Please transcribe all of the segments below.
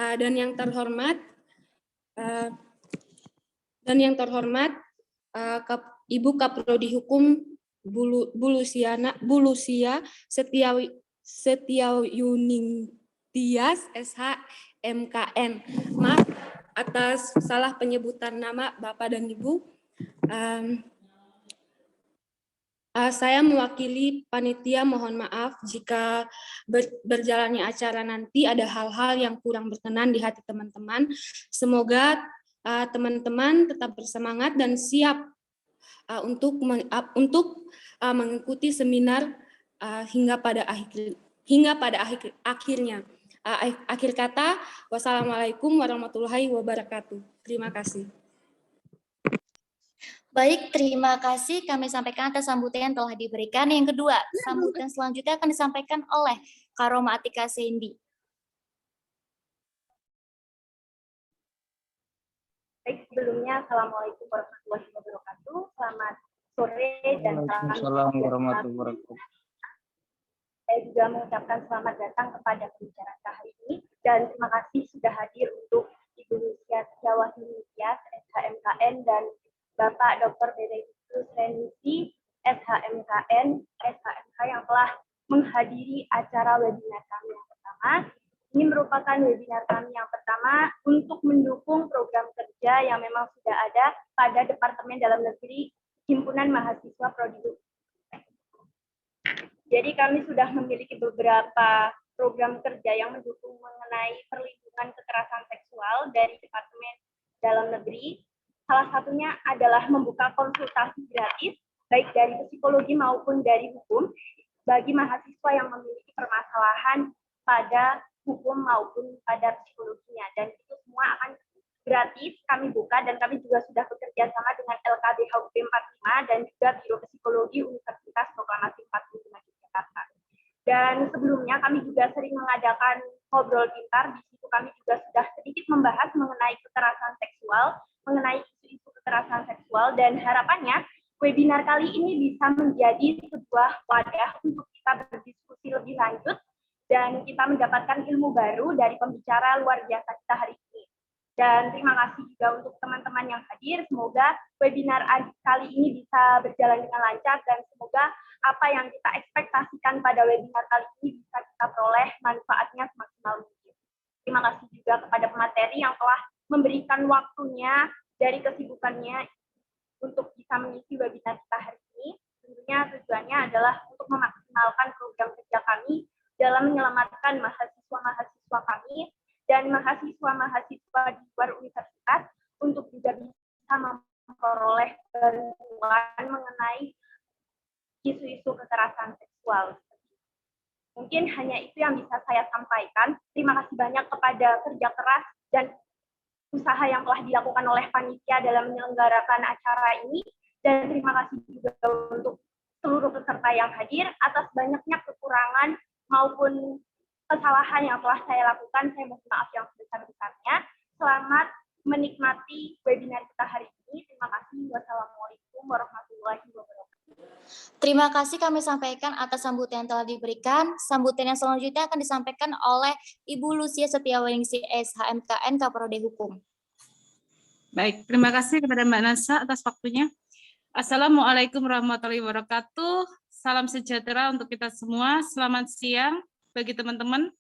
Dan yang terhormat Ibu Kaprodi Hukum Bulusia Setiauning Tias SH MKN. Maaf atas salah penyebutan nama Bapak dan Ibu. Saya mewakili panitia, mohon maaf jika berjalannya acara nanti ada hal-hal yang kurang berkenan di hati teman-teman. Semoga teman-teman tetap bersemangat dan siap untuk mengikuti seminar hingga pada akhirnya. Akhir kata, wassalamualaikum warahmatullahi wabarakatuh. Terima kasih. Baik, terima kasih kami sampaikan atas sambutan yang telah diberikan. Yang kedua, sambutan selanjutnya akan disampaikan oleh Karoma Atika Sendi. Baik, sebelumnya Assalamualaikum warahmatullahi wabarakatuh. Selamat sore dan salam warahmatullahi wabarakatuh. Saya juga mengucapkan selamat datang kepada pembicara hari ini dan terima kasih sudah hadir untuk Ibu Lucia Setiawati Tias SHMKN dan Bapak Dr. Benedictus Renisi SHMKN SHMK yang telah menghadiri acara webinar kami yang pertama. Ini merupakan webinar kami yang pertama untuk mendukung program kerja yang memang sudah ada pada Departemen Dalam Negeri Himpunan Mahasiswa Prodi Hukum. Jadi kami sudah memiliki beberapa program kerja yang mendukung mengenai perlindungan kekerasan seksual dari Departemen Dalam Negeri. Salah satunya adalah membuka konsultasi gratis, baik dari psikologi maupun dari hukum, bagi mahasiswa yang memiliki permasalahan pada hukum maupun pada psikologinya. Dan itu semua akan gratis kami buka, dan kami juga sudah bekerja sama dengan LKBH UB 45 dan juga Biro Psikologi Universitas Proklamasi 45 Yogyakarta. Dan sebelumnya kami juga sering mengadakan ngobrol pintar, di situ kami juga sudah sedikit membahas mengenai kekerasan seksual, mengenai isu-isu kekerasan seksual, dan harapannya webinar kali ini bisa menjadi sebuah wadah untuk kita berdiskusi lebih lanjut dan kita mendapatkan ilmu baru dari pembicara luar biasa kita hari ini. Dan terima kasih juga untuk teman-teman yang hadir. Semoga webinar kali ini bisa berjalan dengan lancar dan semoga apa yang kita ekspektasikan pada webinar kali ini bisa kita peroleh manfaatnya semaksimal mungkin. Terima kasih juga kepada pemateri yang telah memberikan waktunya dari kesibukannya untuk bisa mengisi webinar kita hari ini. Tentunya tujuannya adalah untuk memaksimalkan program kerja kami dalam menyelamatkan mahasiswa-mahasiswa kami dan mahasiswa-mahasiswa di luar universitas untuk juga bisa memperoleh bantuan mengenai isu-isu kekerasan seksual. Mungkin hanya itu yang bisa saya sampaikan. Terima kasih banyak kepada kerja keras dan usaha yang telah dilakukan oleh panitia dalam menyelenggarakan acara ini, dan terima kasih juga untuk seluruh peserta yang hadir. Atas banyaknya kekurangan maupun kesalahan yang telah saya lakukan, saya mohon maaf yang sebesar-besarnya. Selamat menikmati webinar kita hari ini. Terima kasih. Wassalamualaikum warahmatullahi wabarakatuh. Terima kasih kami sampaikan atas sambutan yang telah diberikan. Sambutan yang selanjutnya akan disampaikan oleh Ibu Lucia Setiawaningsih SHMKN Kaprodi Hukum. Baik, terima kasih kepada Mbak Nasa atas waktunya. Assalamualaikum warahmatullahi wabarakatuh. Salam sejahtera untuk kita semua. Selamat siang bagi teman-teman.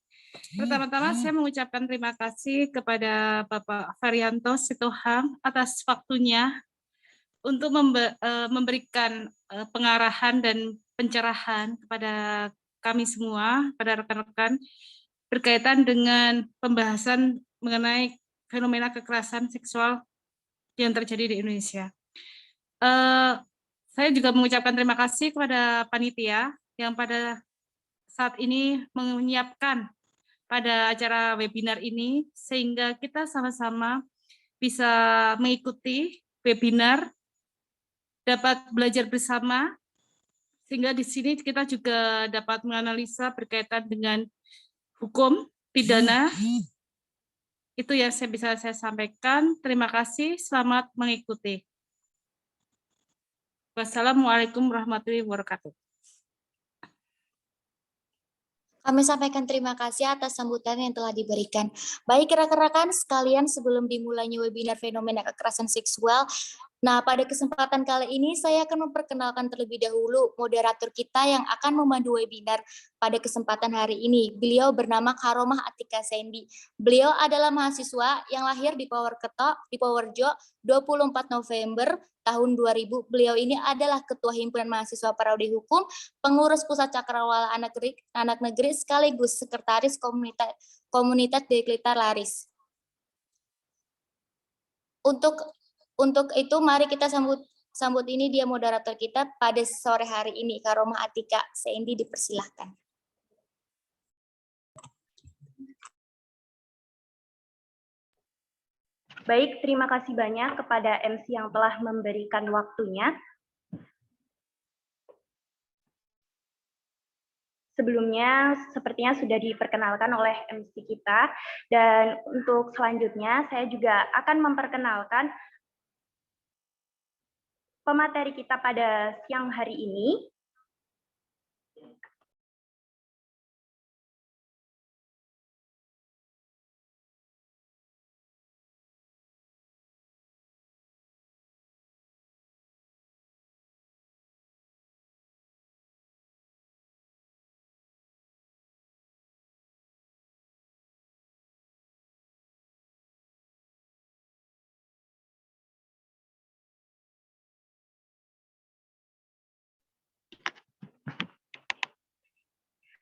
Pertama-tama saya mengucapkan terima kasih kepada Bapak Varianto Sitohang atas waktunya untuk memberikan pengarahan dan pencerahan kepada kami semua, pada rekan-rekan, berkaitan dengan pembahasan mengenai fenomena kekerasan seksual yang terjadi di Indonesia. Saya juga mengucapkan terima kasih kepada panitia yang pada saat ini menyiapkan pada acara webinar ini, sehingga kita sama-sama bisa mengikuti webinar, dapat belajar bersama, sehingga di sini kita juga dapat menganalisa berkaitan dengan hukum pidana. Itu yang saya sampaikan. Terima kasih, selamat mengikuti. Wassalamualaikum warahmatullahi wabarakatuh. Kami sampaikan terima kasih atas sambutan yang telah diberikan. Baik rekan-rekan sekalian, sebelum dimulainya webinar fenomena kekerasan seksual, nah pada kesempatan kali ini saya akan memperkenalkan terlebih dahulu moderator kita yang akan memandu webinar pada kesempatan hari ini. Beliau bernama Karomah Atika Sandy. Beliau adalah mahasiswa yang lahir di Purworejo 24 November tahun 2000. Beliau ini adalah Ketua Himpunan Mahasiswa Prodi Hukum, pengurus Pusat Cakrawala Anak Negeri sekaligus Sekretaris Komunitas Deklitar Laris. Untuk itu mari kita sambut ini dia moderator kita pada sore hari ini, Karomah Atika Sandy, dipersilahkan. Baik, terima kasih banyak kepada MC yang telah memberikan waktunya. Sebelumnya, sepertinya sudah diperkenalkan oleh MC kita, dan untuk selanjutnya saya juga akan memperkenalkan pemateri kita pada siang hari ini.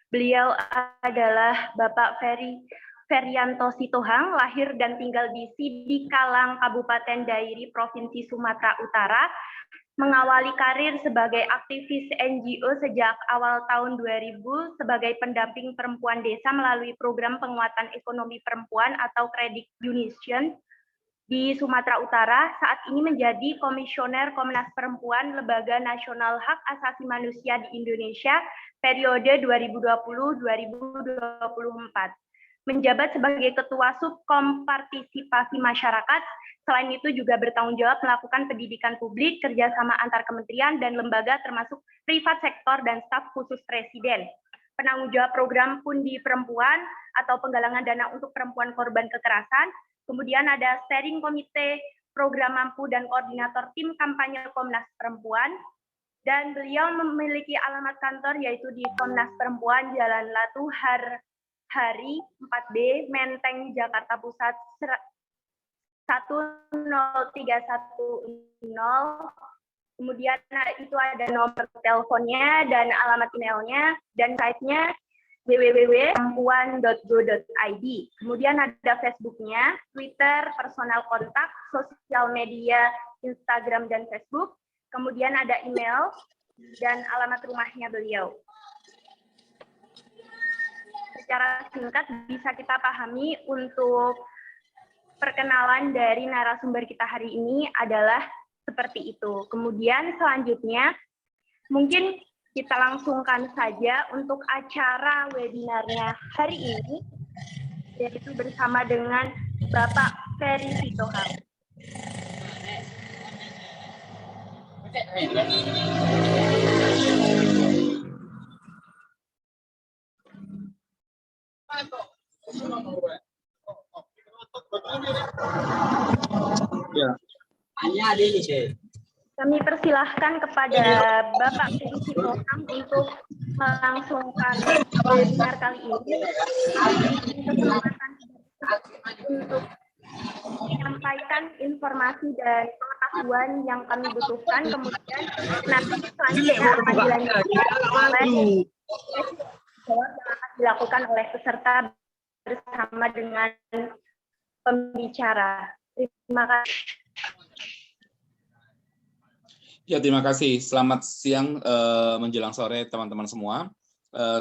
Beliau adalah Bapak Ferianto Sitohang, lahir dan tinggal di Sidikalang, Kabupaten Dairi, Provinsi Sumatera Utara, mengawali karir sebagai aktivis NGO sejak awal tahun 2000 sebagai pendamping perempuan desa melalui program penguatan ekonomi perempuan atau Credit Union di Sumatera Utara. Saat ini menjadi Komisioner Komnas Perempuan Lembaga Nasional Hak Asasi Manusia di Indonesia periode 2020-2024. Menjabat sebagai Ketua Subkom Partisipasi Masyarakat. Selain itu juga bertanggung jawab melakukan pendidikan publik, kerjasama antar kementerian dan lembaga termasuk privat sektor dan staf khusus Presiden. Penanggung jawab program Pundi Perempuan atau penggalangan dana untuk perempuan korban kekerasan. Kemudian ada steering komite program mampu dan koordinator tim kampanye Komnas Perempuan. Dan beliau memiliki alamat kantor yaitu di Komnas Perempuan Jalan Latu Hari 4B, Menteng, Jakarta Pusat 10310. Kemudian itu ada nomor teleponnya dan alamat emailnya dan site-nya www.perempuan.go.id. Kemudian ada Facebook-nya, Twitter, personal kontak, sosial media, Instagram dan Facebook. Kemudian ada email dan alamat rumahnya beliau. Secara singkat bisa kita pahami untuk perkenalan dari narasumber kita hari ini adalah seperti itu. Kemudian selanjutnya mungkin kita langsungkan saja untuk acara webinarnya hari ini, yaitu bersama dengan Bapak Ferry Sitohang. Ya. Kami persilahkan kepada Bapak Ferry Sitohang untuk melangsungkan webinar kali ini. Kesempatan untuk menyampaikan informasi dan pengetahuan yang kami butuhkan, kemudian nanti selanjutnya akan dilanjutkan oleh yang akan dilakukan oleh peserta bersama dengan pembicara. Terima kasih. Ya, terima kasih. Selamat siang menjelang sore teman-teman semua.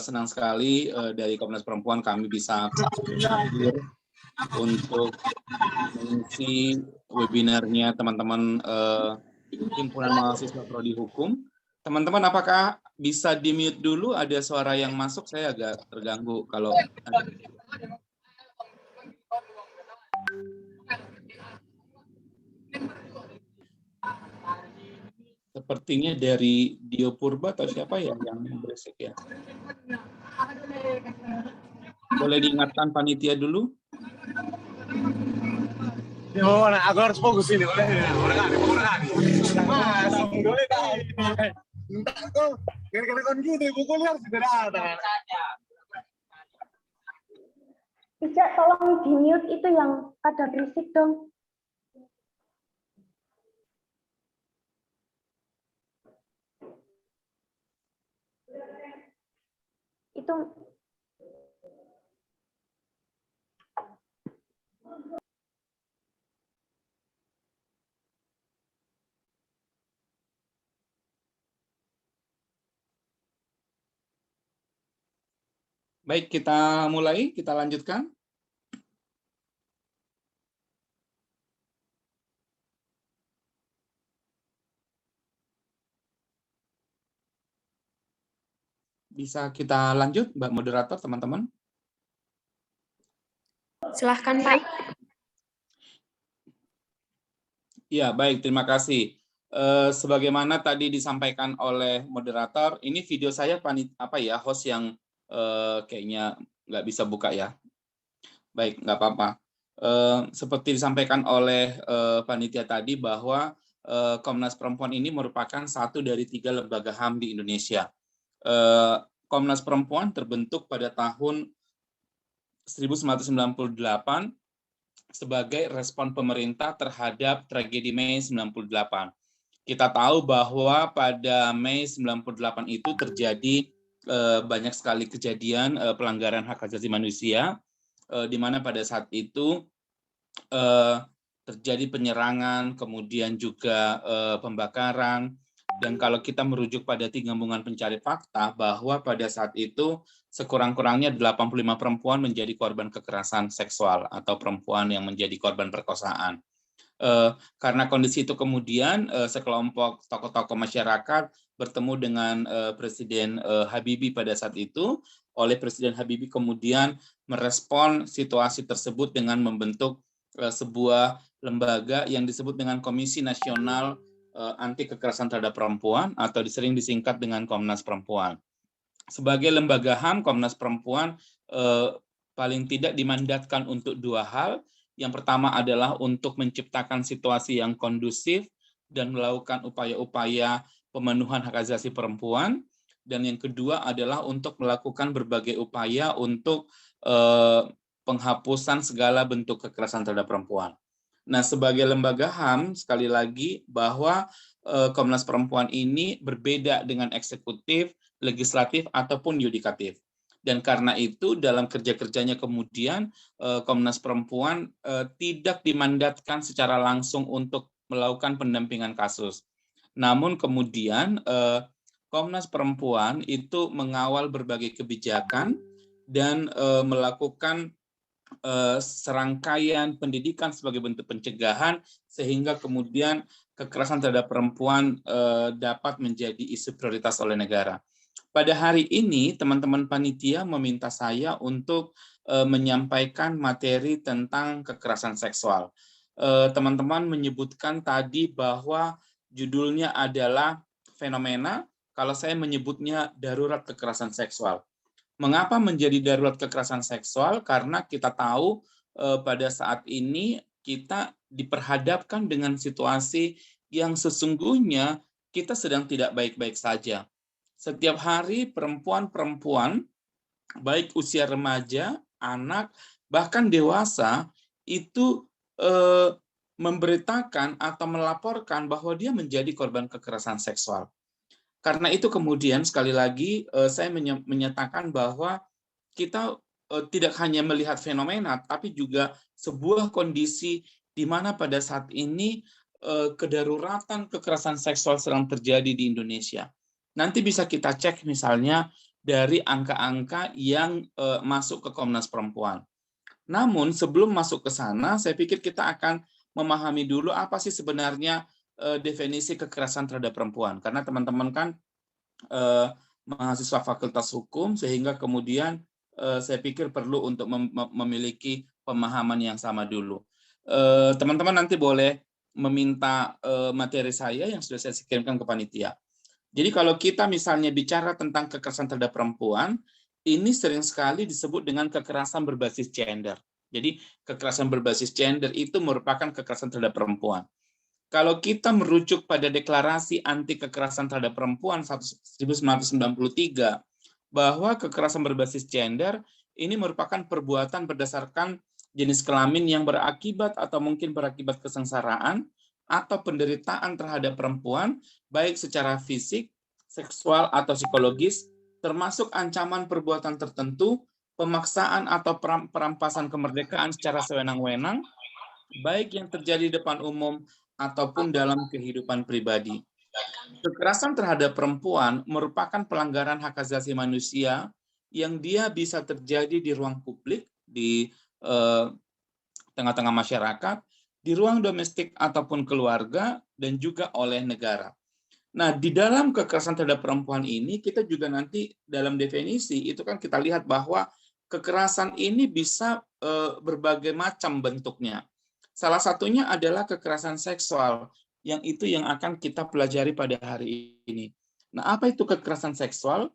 Senang sekali dari Komnas Perempuan kami bisa hadir untuk mengisi webinarnya teman-teman Himpunan Mahasiswa Prodi Hukum. Teman-teman, apakah bisa di-mute dulu? Ada suara yang masuk, saya agak terganggu kalau ada. Sepertinya dari Dio Purba atau siapa ya yang berisik ya? Boleh diingatkan panitia dulu? Ya, mana? Aku harus fokus ini, boleh? Masuk, boleh dah. Entah kok, gara-gara kon gitu, bukunya harus sederhana. Ica, tolong di-mute itu yang ada berisik dong. Itu Baik, kita mulai, kita lanjutkan. Bisa kita lanjut, Mbak Moderator, teman-teman? Silahkan, Pak. Ya, baik, terima kasih. Sebagaimana tadi disampaikan oleh moderator, ini video saya host yang kayaknya nggak bisa buka ya. Baik, nggak apa-apa. Seperti disampaikan oleh panitia tadi bahwa Komnas Perempuan ini merupakan satu dari 3 lembaga HAM di Indonesia. Komnas Perempuan terbentuk pada tahun 1998 sebagai respon pemerintah terhadap tragedi Mei 98. Kita tahu bahwa pada Mei 98 itu terjadi banyak sekali kejadian pelanggaran hak asasi manusia, di mana pada saat itu terjadi penyerangan, kemudian juga pembakaran, dan kalau kita merujuk pada tim gabungan pencari fakta bahwa pada saat itu sekurang-kurangnya 85 perempuan menjadi korban kekerasan seksual atau perempuan yang menjadi korban perkosaan. Karena kondisi itu kemudian sekelompok tokoh-tokoh masyarakat bertemu dengan Presiden Habibie pada saat itu. Oleh Presiden Habibie kemudian merespon situasi tersebut dengan membentuk sebuah lembaga yang disebut dengan Komisi Nasional Anti Kekerasan Terhadap Perempuan atau sering disingkat dengan Komnas Perempuan. Sebagai lembaga HAM, Komnas Perempuan paling tidak dimandatkan untuk 2 hal. Yang pertama adalah untuk menciptakan situasi yang kondusif dan melakukan upaya-upaya pemenuhan hak asasi perempuan. Dan yang kedua adalah untuk melakukan berbagai upaya untuk penghapusan segala bentuk kekerasan terhadap perempuan. Nah, sebagai lembaga HAM, sekali lagi bahwa Komnas Perempuan ini berbeda dengan eksekutif, legislatif, ataupun yudikatif. Dan karena itu dalam kerja-kerjanya kemudian Komnas Perempuan tidak dimandatkan secara langsung untuk melakukan pendampingan kasus. Namun kemudian Komnas Perempuan itu mengawal berbagai kebijakan dan melakukan serangkaian pendidikan sebagai bentuk pencegahan sehingga kemudian kekerasan terhadap perempuan dapat menjadi isu prioritas oleh negara. Pada hari ini, teman-teman panitia meminta saya untuk menyampaikan materi tentang kekerasan seksual. Teman-teman menyebutkan tadi bahwa judulnya adalah fenomena, kalau saya menyebutnya darurat kekerasan seksual. Mengapa menjadi darurat kekerasan seksual? Karena kita tahu pada saat ini kita diperhadapkan dengan situasi yang sesungguhnya kita sedang tidak baik-baik saja. Setiap hari perempuan-perempuan, baik usia remaja, anak, bahkan dewasa, itu memberitakan atau melaporkan bahwa dia menjadi korban kekerasan seksual. Karena itu kemudian sekali lagi saya menyatakan bahwa kita tidak hanya melihat fenomena, tapi juga sebuah kondisi di mana pada saat ini kedaruratan kekerasan seksual sedang terjadi di Indonesia. Nanti bisa kita cek misalnya dari angka-angka yang masuk ke Komnas Perempuan. Namun sebelum masuk ke sana, saya pikir kita akan memahami dulu apa sih sebenarnya definisi kekerasan terhadap perempuan. Karena teman-teman kan mahasiswa Fakultas Hukum, sehingga kemudian saya pikir perlu untuk memiliki pemahaman yang sama dulu. Teman-teman nanti boleh meminta materi saya yang sudah saya kirimkan ke panitia. Jadi kalau kita misalnya bicara tentang kekerasan terhadap perempuan, ini sering sekali disebut dengan kekerasan berbasis gender. Jadi kekerasan berbasis gender itu merupakan kekerasan terhadap perempuan. Kalau kita merujuk pada deklarasi anti kekerasan terhadap perempuan 1993, bahwa kekerasan berbasis gender ini merupakan perbuatan berdasarkan jenis kelamin yang berakibat atau mungkin berakibat kesengsaraan atau penderitaan terhadap perempuan, baik secara fisik, seksual, atau psikologis, termasuk ancaman perbuatan tertentu, pemaksaan atau perampasan kemerdekaan secara sewenang-wenang, baik yang terjadi di depan umum ataupun dalam kehidupan pribadi. Kekerasan terhadap perempuan merupakan pelanggaran hak asasi manusia yang dia bisa terjadi di ruang publik, di tengah-tengah masyarakat, di ruang domestik ataupun keluarga, dan juga oleh negara. Nah, di dalam kekerasan terhadap perempuan ini, kita juga nanti dalam definisi, itu kan kita lihat bahwa kekerasan ini bisa berbagai macam bentuknya. Salah satunya adalah kekerasan seksual, yang itu yang akan kita pelajari pada hari ini. Nah, apa itu kekerasan seksual?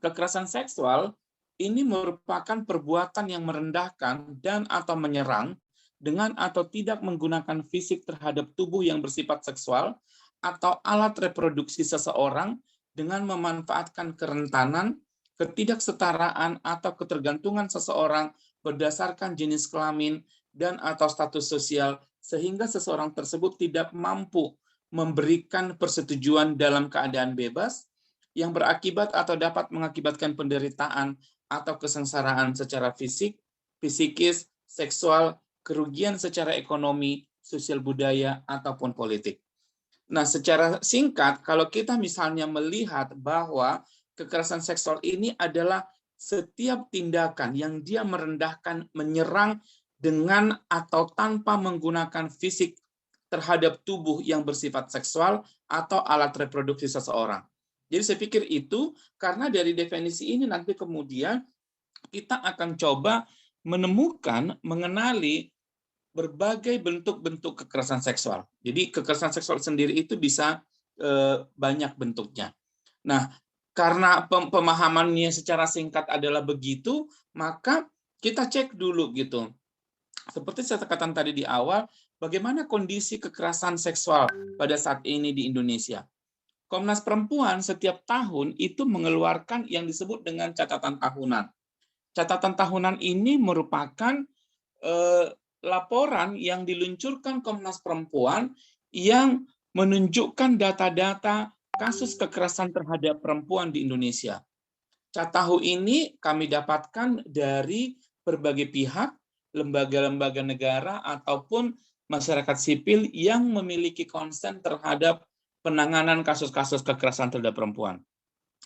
Kekerasan seksual ini merupakan perbuatan yang merendahkan dan atau menyerang dengan atau tidak menggunakan fisik terhadap tubuh yang bersifat seksual atau alat reproduksi seseorang dengan memanfaatkan kerentanan, ketidaksetaraan, atau ketergantungan seseorang berdasarkan jenis kelamin dan atau status sosial, sehingga seseorang tersebut tidak mampu memberikan persetujuan dalam keadaan bebas, yang berakibat atau dapat mengakibatkan penderitaan atau kesengsaraan secara fisik, psikis, seksual, kerugian secara ekonomi, sosial budaya, ataupun politik. Nah, secara singkat, kalau kita misalnya melihat bahwa kekerasan seksual ini adalah setiap tindakan yang dia merendahkan, menyerang dengan atau tanpa menggunakan fisik terhadap tubuh yang bersifat seksual atau alat reproduksi seseorang. Jadi saya pikir itu, karena dari definisi ini nanti kemudian kita akan coba menemukan, mengenali berbagai bentuk-bentuk kekerasan seksual. Jadi kekerasan seksual sendiri itu bisa banyak bentuknya. Nah, karena pemahamannya secara singkat adalah begitu, maka kita cek dulu gitu. Seperti saya katakan tadi di awal, bagaimana kondisi kekerasan seksual pada saat ini di Indonesia. Komnas Perempuan setiap tahun itu mengeluarkan yang disebut dengan catatan tahunan. Catatan tahunan ini merupakan laporan yang diluncurkan Komnas Perempuan yang menunjukkan data-data kasus kekerasan terhadap perempuan di Indonesia. Catahu ini kami dapatkan dari berbagai pihak, lembaga-lembaga negara, ataupun masyarakat sipil yang memiliki konsen terhadap penanganan kasus-kasus kekerasan terhadap perempuan.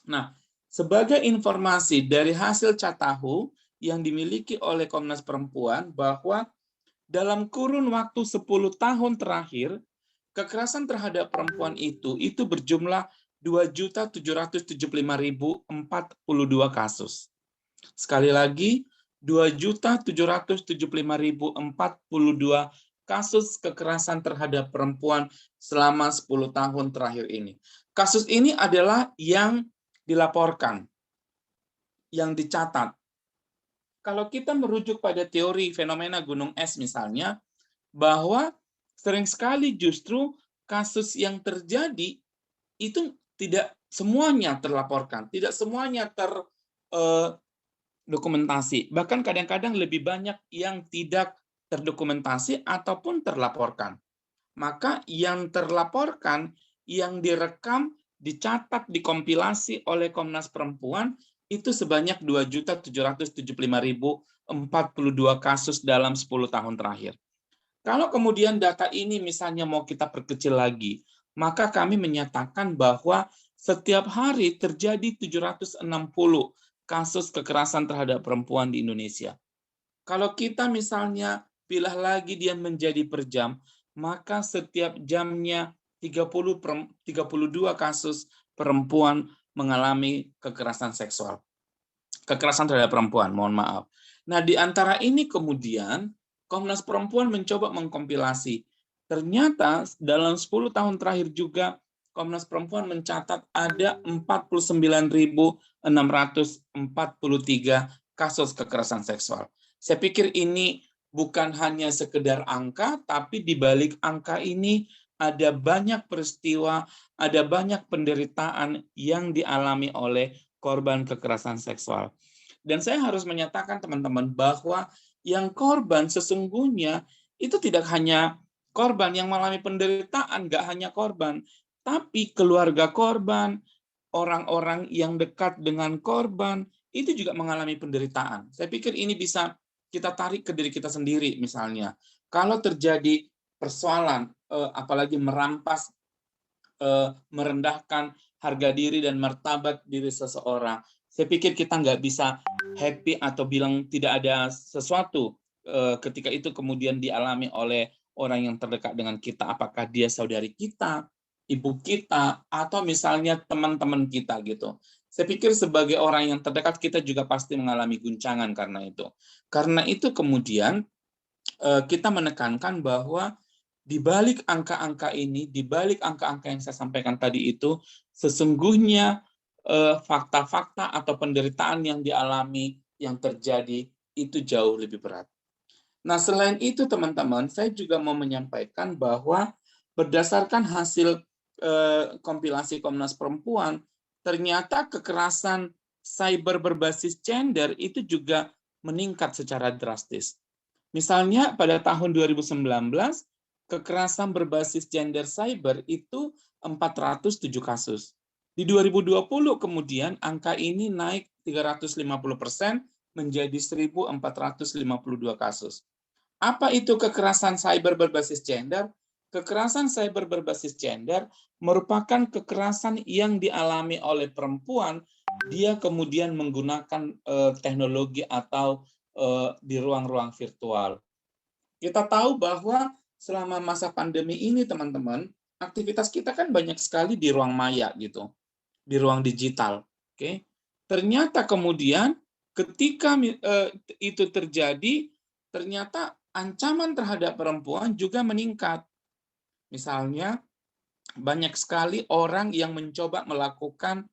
Nah, sebagai informasi dari hasil Catahu yang dimiliki oleh Komnas Perempuan, bahwa dalam kurun waktu 10 tahun terakhir, kekerasan terhadap perempuan itu berjumlah 2.775.042 kasus. Sekali lagi, 2.775.042 kasus kekerasan terhadap perempuan selama 10 tahun terakhir ini. Kasus ini adalah yang dilaporkan, yang dicatat. Kalau kita merujuk pada teori fenomena gunung es misalnya, bahwa sering sekali justru kasus yang terjadi itu tidak semuanya terlaporkan, tidak semuanya terdokumentasi. Bahkan kadang-kadang lebih banyak yang tidak terdokumentasi ataupun terlaporkan. Maka yang terlaporkan, yang direkam, dicatat, dikompilasi oleh Komnas Perempuan itu sebanyak 2.775.042 kasus dalam 10 tahun terakhir. Kalau kemudian data ini misalnya mau kita perkecil lagi, maka kami menyatakan bahwa setiap hari terjadi 760 kasus kekerasan terhadap perempuan di Indonesia. Kalau kita misalnya pilah lagi dia menjadi per jam, maka setiap jamnya 32 kasus perempuan mengalami kekerasan seksual. Kekerasan terhadap perempuan, mohon maaf. Nah, di antara ini kemudian Komnas Perempuan mencoba mengkompilasi. Ternyata dalam 10 tahun terakhir juga Komnas Perempuan mencatat ada 49.643 kasus kekerasan seksual. Saya pikir ini bukan hanya sekedar angka, tapi di balik angka ini ada banyak peristiwa, ada banyak penderitaan yang dialami oleh korban kekerasan seksual. Dan saya harus menyatakan teman-teman bahwa yang korban sesungguhnya itu tidak hanya korban yang mengalami penderitaan, nggak hanya korban, tapi keluarga korban, orang-orang yang dekat dengan korban, itu juga mengalami penderitaan. Saya pikir ini bisa kita tarik ke diri kita sendiri misalnya. Kalau terjadi persoalan, apalagi merampas, merendahkan harga diri dan martabat diri seseorang, saya pikir kita nggak bisa happy atau bilang tidak ada sesuatu ketika itu kemudian dialami oleh orang yang terdekat dengan kita, apakah dia saudari kita, ibu kita, atau misalnya teman-teman kita gitu. Saya pikir sebagai orang yang terdekat kita juga pasti mengalami guncangan karena itu. Karena itu kemudian kita menekankan bahwa di balik angka-angka ini, di balik angka-angka yang saya sampaikan tadi itu, sesungguhnya fakta-fakta atau penderitaan yang dialami, yang terjadi, itu jauh lebih berat. Nah, selain itu teman-teman, saya juga mau menyampaikan bahwa berdasarkan hasil kompilasi Komnas Perempuan, ternyata kekerasan cyber berbasis gender itu juga meningkat secara drastis. Misalnya pada tahun 2019, kekerasan berbasis gender cyber itu 407 kasus. Di 2020 kemudian angka ini naik 350% menjadi 1.452 kasus. Apa itu kekerasan cyber berbasis gender? Kekerasan cyber berbasis gender merupakan kekerasan yang dialami oleh perempuan, dia kemudian menggunakan teknologi atau di ruang-ruang virtual. Kita tahu bahwa selama masa pandemi ini, teman-teman, aktivitas kita kan banyak sekali di ruang maya gitu, di ruang digital. Oke, ternyata kemudian ketika itu terjadi, ternyata ancaman terhadap perempuan juga meningkat. Misalnya, banyak sekali orang yang mencoba melakukan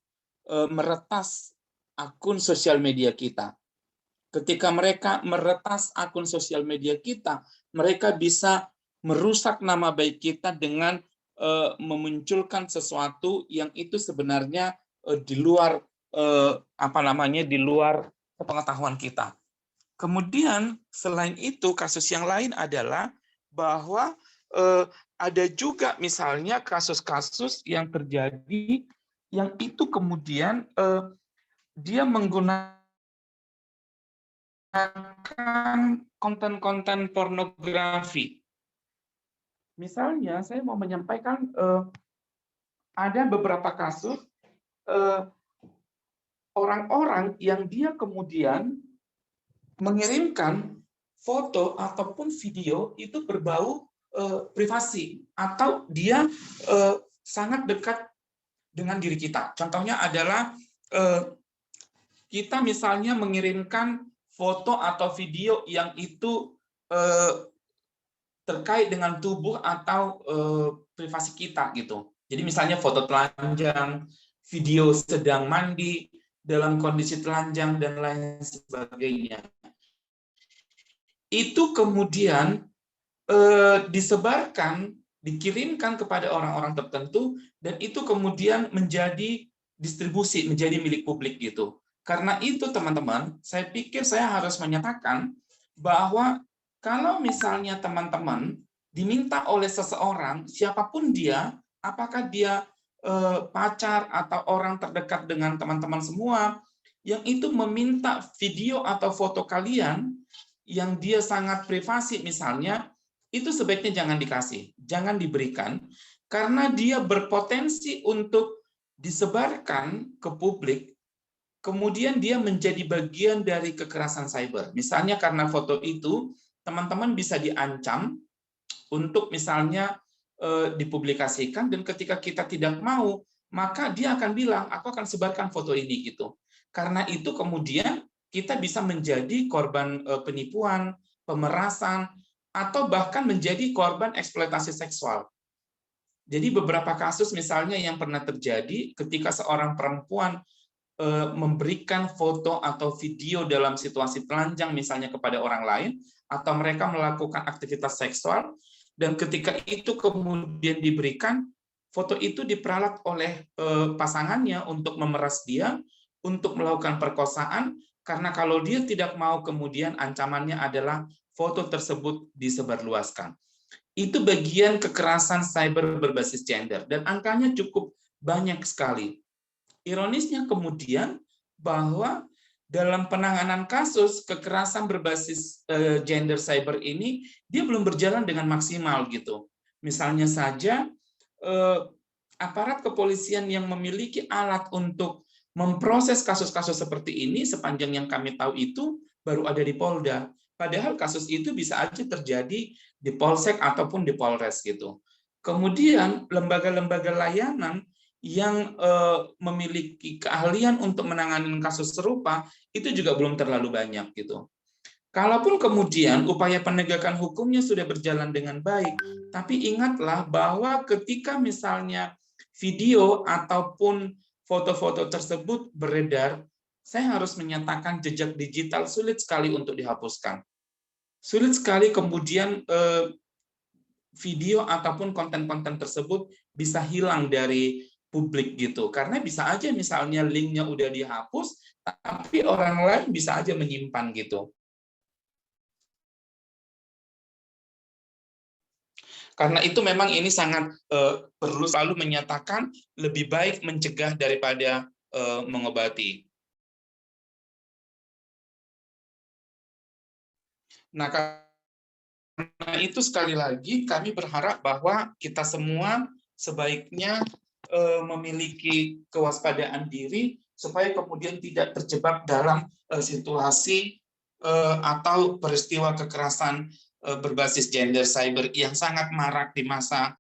meretas akun sosial media kita. Ketika mereka meretas akun sosial media kita, mereka bisa merusak nama baik kita dengan memunculkan sesuatu yang itu sebenarnya di luar di luar pengetahuan kita. Kemudian selain itu kasus yang lain adalah bahwa ada juga misalnya kasus-kasus yang terjadi yang itu kemudian dia menggunakan konten-konten pornografi. Misalnya, saya mau menyampaikan ada beberapa kasus orang-orang yang dia kemudian mengirimkan foto ataupun video itu berbau privasi atau dia sangat dekat dengan diri kita. Contohnya adalah kita misalnya mengirimkan foto atau video yang itu terkait dengan tubuh atau privasi kita gitu. Jadi misalnya foto telanjang, video sedang mandi dalam kondisi telanjang dan lain sebagainya. Itu kemudian disebarkan, dikirimkan kepada orang-orang tertentu dan itu kemudian menjadi distribusi, menjadi milik publik gitu. Karena itu teman-teman, saya pikir saya harus menyatakan bahwa kalau misalnya teman-teman diminta oleh seseorang, siapapun dia, apakah dia pacar atau orang terdekat dengan teman-teman semua, yang itu meminta video atau foto kalian yang dia sangat privasi misalnya, itu sebaiknya jangan dikasih, jangan diberikan, karena dia berpotensi untuk disebarkan ke publik. Kemudian dia menjadi bagian dari kekerasan cyber. Misalnya karena foto itu, teman-teman bisa diancam untuk misalnya dipublikasikan, dan ketika kita tidak mau, maka dia akan bilang, aku akan sebarkan foto ini gitu. Karena itu kemudian kita bisa menjadi korban penipuan, pemerasan, atau bahkan menjadi korban eksploitasi seksual. Jadi beberapa kasus misalnya yang pernah terjadi ketika seorang perempuan memberikan foto atau video dalam situasi telanjang misalnya kepada orang lain, atau mereka melakukan aktivitas seksual, dan ketika itu kemudian diberikan, foto itu diperalat oleh pasangannya untuk memeras dia, untuk melakukan perkosaan, karena kalau dia tidak mau kemudian ancamannya adalah foto tersebut disebarluaskan. Itu bagian kekerasan cyber berbasis gender, dan angkanya cukup banyak sekali. Ironisnya kemudian bahwa dalam penanganan kasus kekerasan berbasis gender cyber ini dia belum berjalan dengan maksimal gitu. Misalnya saja aparat kepolisian yang memiliki alat untuk memproses kasus-kasus seperti ini sepanjang yang kami tahu itu baru ada di Polda. Padahal kasus itu bisa aja terjadi di Polsek ataupun di Polres gitu. Kemudian lembaga-lembaga layanan yang memiliki keahlian untuk menangani kasus serupa itu juga belum terlalu banyak gitu. Kalaupun kemudian upaya penegakan hukumnya sudah berjalan dengan baik, tapi ingatlah bahwa ketika misalnya video ataupun foto-foto tersebut beredar, saya harus menyatakan jejak digital sulit sekali untuk dihapuskan. Sulit sekali kemudian video ataupun konten-konten tersebut bisa hilang dari publik gitu, karena bisa aja misalnya linknya udah dihapus tapi orang lain bisa aja menyimpan gitu. Karena itu memang ini sangat perlu selalu menyatakan lebih baik mencegah daripada mengobati. Nah, karena itu sekali lagi kami berharap bahwa kita semua sebaiknya memiliki kewaspadaan diri supaya kemudian tidak terjebak dalam situasi atau peristiwa kekerasan berbasis gender cyber yang sangat marak di masa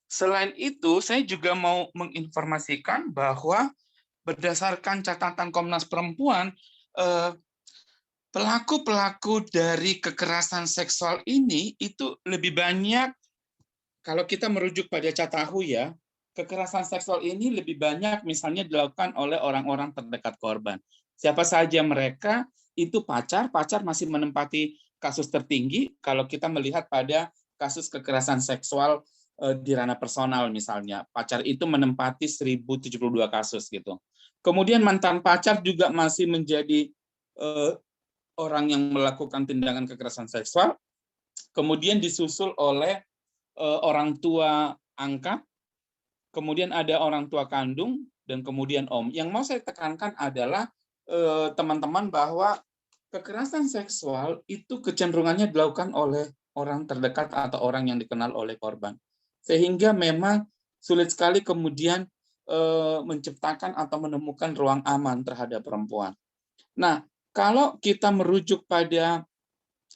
selain itu saya juga mau menginformasikan bahwa berdasarkan catatan Komnas Perempuan, pelaku-pelaku dari kekerasan seksual ini itu lebih banyak, kalau kita merujuk pada Catahu ya, kekerasan seksual ini lebih banyak misalnya dilakukan oleh orang-orang terdekat korban. Siapa saja mereka, itu pacar masih menempati kasus tertinggi kalau kita melihat pada kasus kekerasan seksual di ranah personal misalnya. Pacar itu menempati 1072 kasus gitu. Kemudian mantan pacar juga masih menjadi orang yang melakukan tindakan kekerasan seksual, kemudian disusul oleh orang tua angkat, kemudian ada orang tua kandung, dan kemudian om. Yang mau saya tekankan adalah teman-teman bahwa kekerasan seksual itu kecenderungannya dilakukan oleh orang terdekat atau orang yang dikenal oleh korban. Sehingga memang sulit sekali kemudian menciptakan atau menemukan ruang aman terhadap perempuan. Nah, kalau kita merujuk pada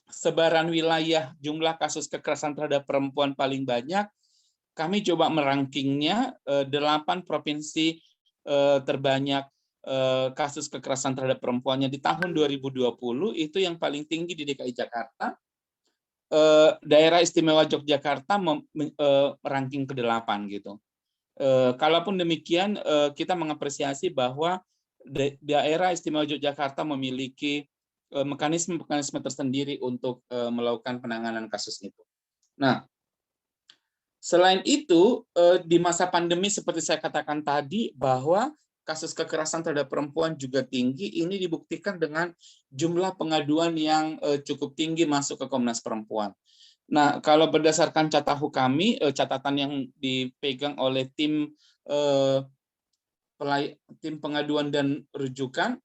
sebaran wilayah jumlah kasus kekerasan terhadap perempuan paling banyak, kami coba merankingnya 8 provinsi terbanyak kasus kekerasan terhadap perempuannya di tahun 2020 itu yang paling tinggi di DKI Jakarta. Daerah Istimewa Yogyakarta ranking ke-8 gitu. Kalaupun demikian kita mengapresiasi bahwa daerah Istimewa Yogyakarta memiliki mekanisme-mekanisme tersendiri untuk melakukan penanganan kasus itu. Nah, selain itu di masa pandemi seperti saya katakan tadi bahwa kasus kekerasan terhadap perempuan juga tinggi, ini dibuktikan dengan jumlah pengaduan yang cukup tinggi masuk ke Komnas Perempuan. Nah, kalau berdasarkan Catahu kami, catatan yang dipegang oleh tim pengaduan dan rujukan,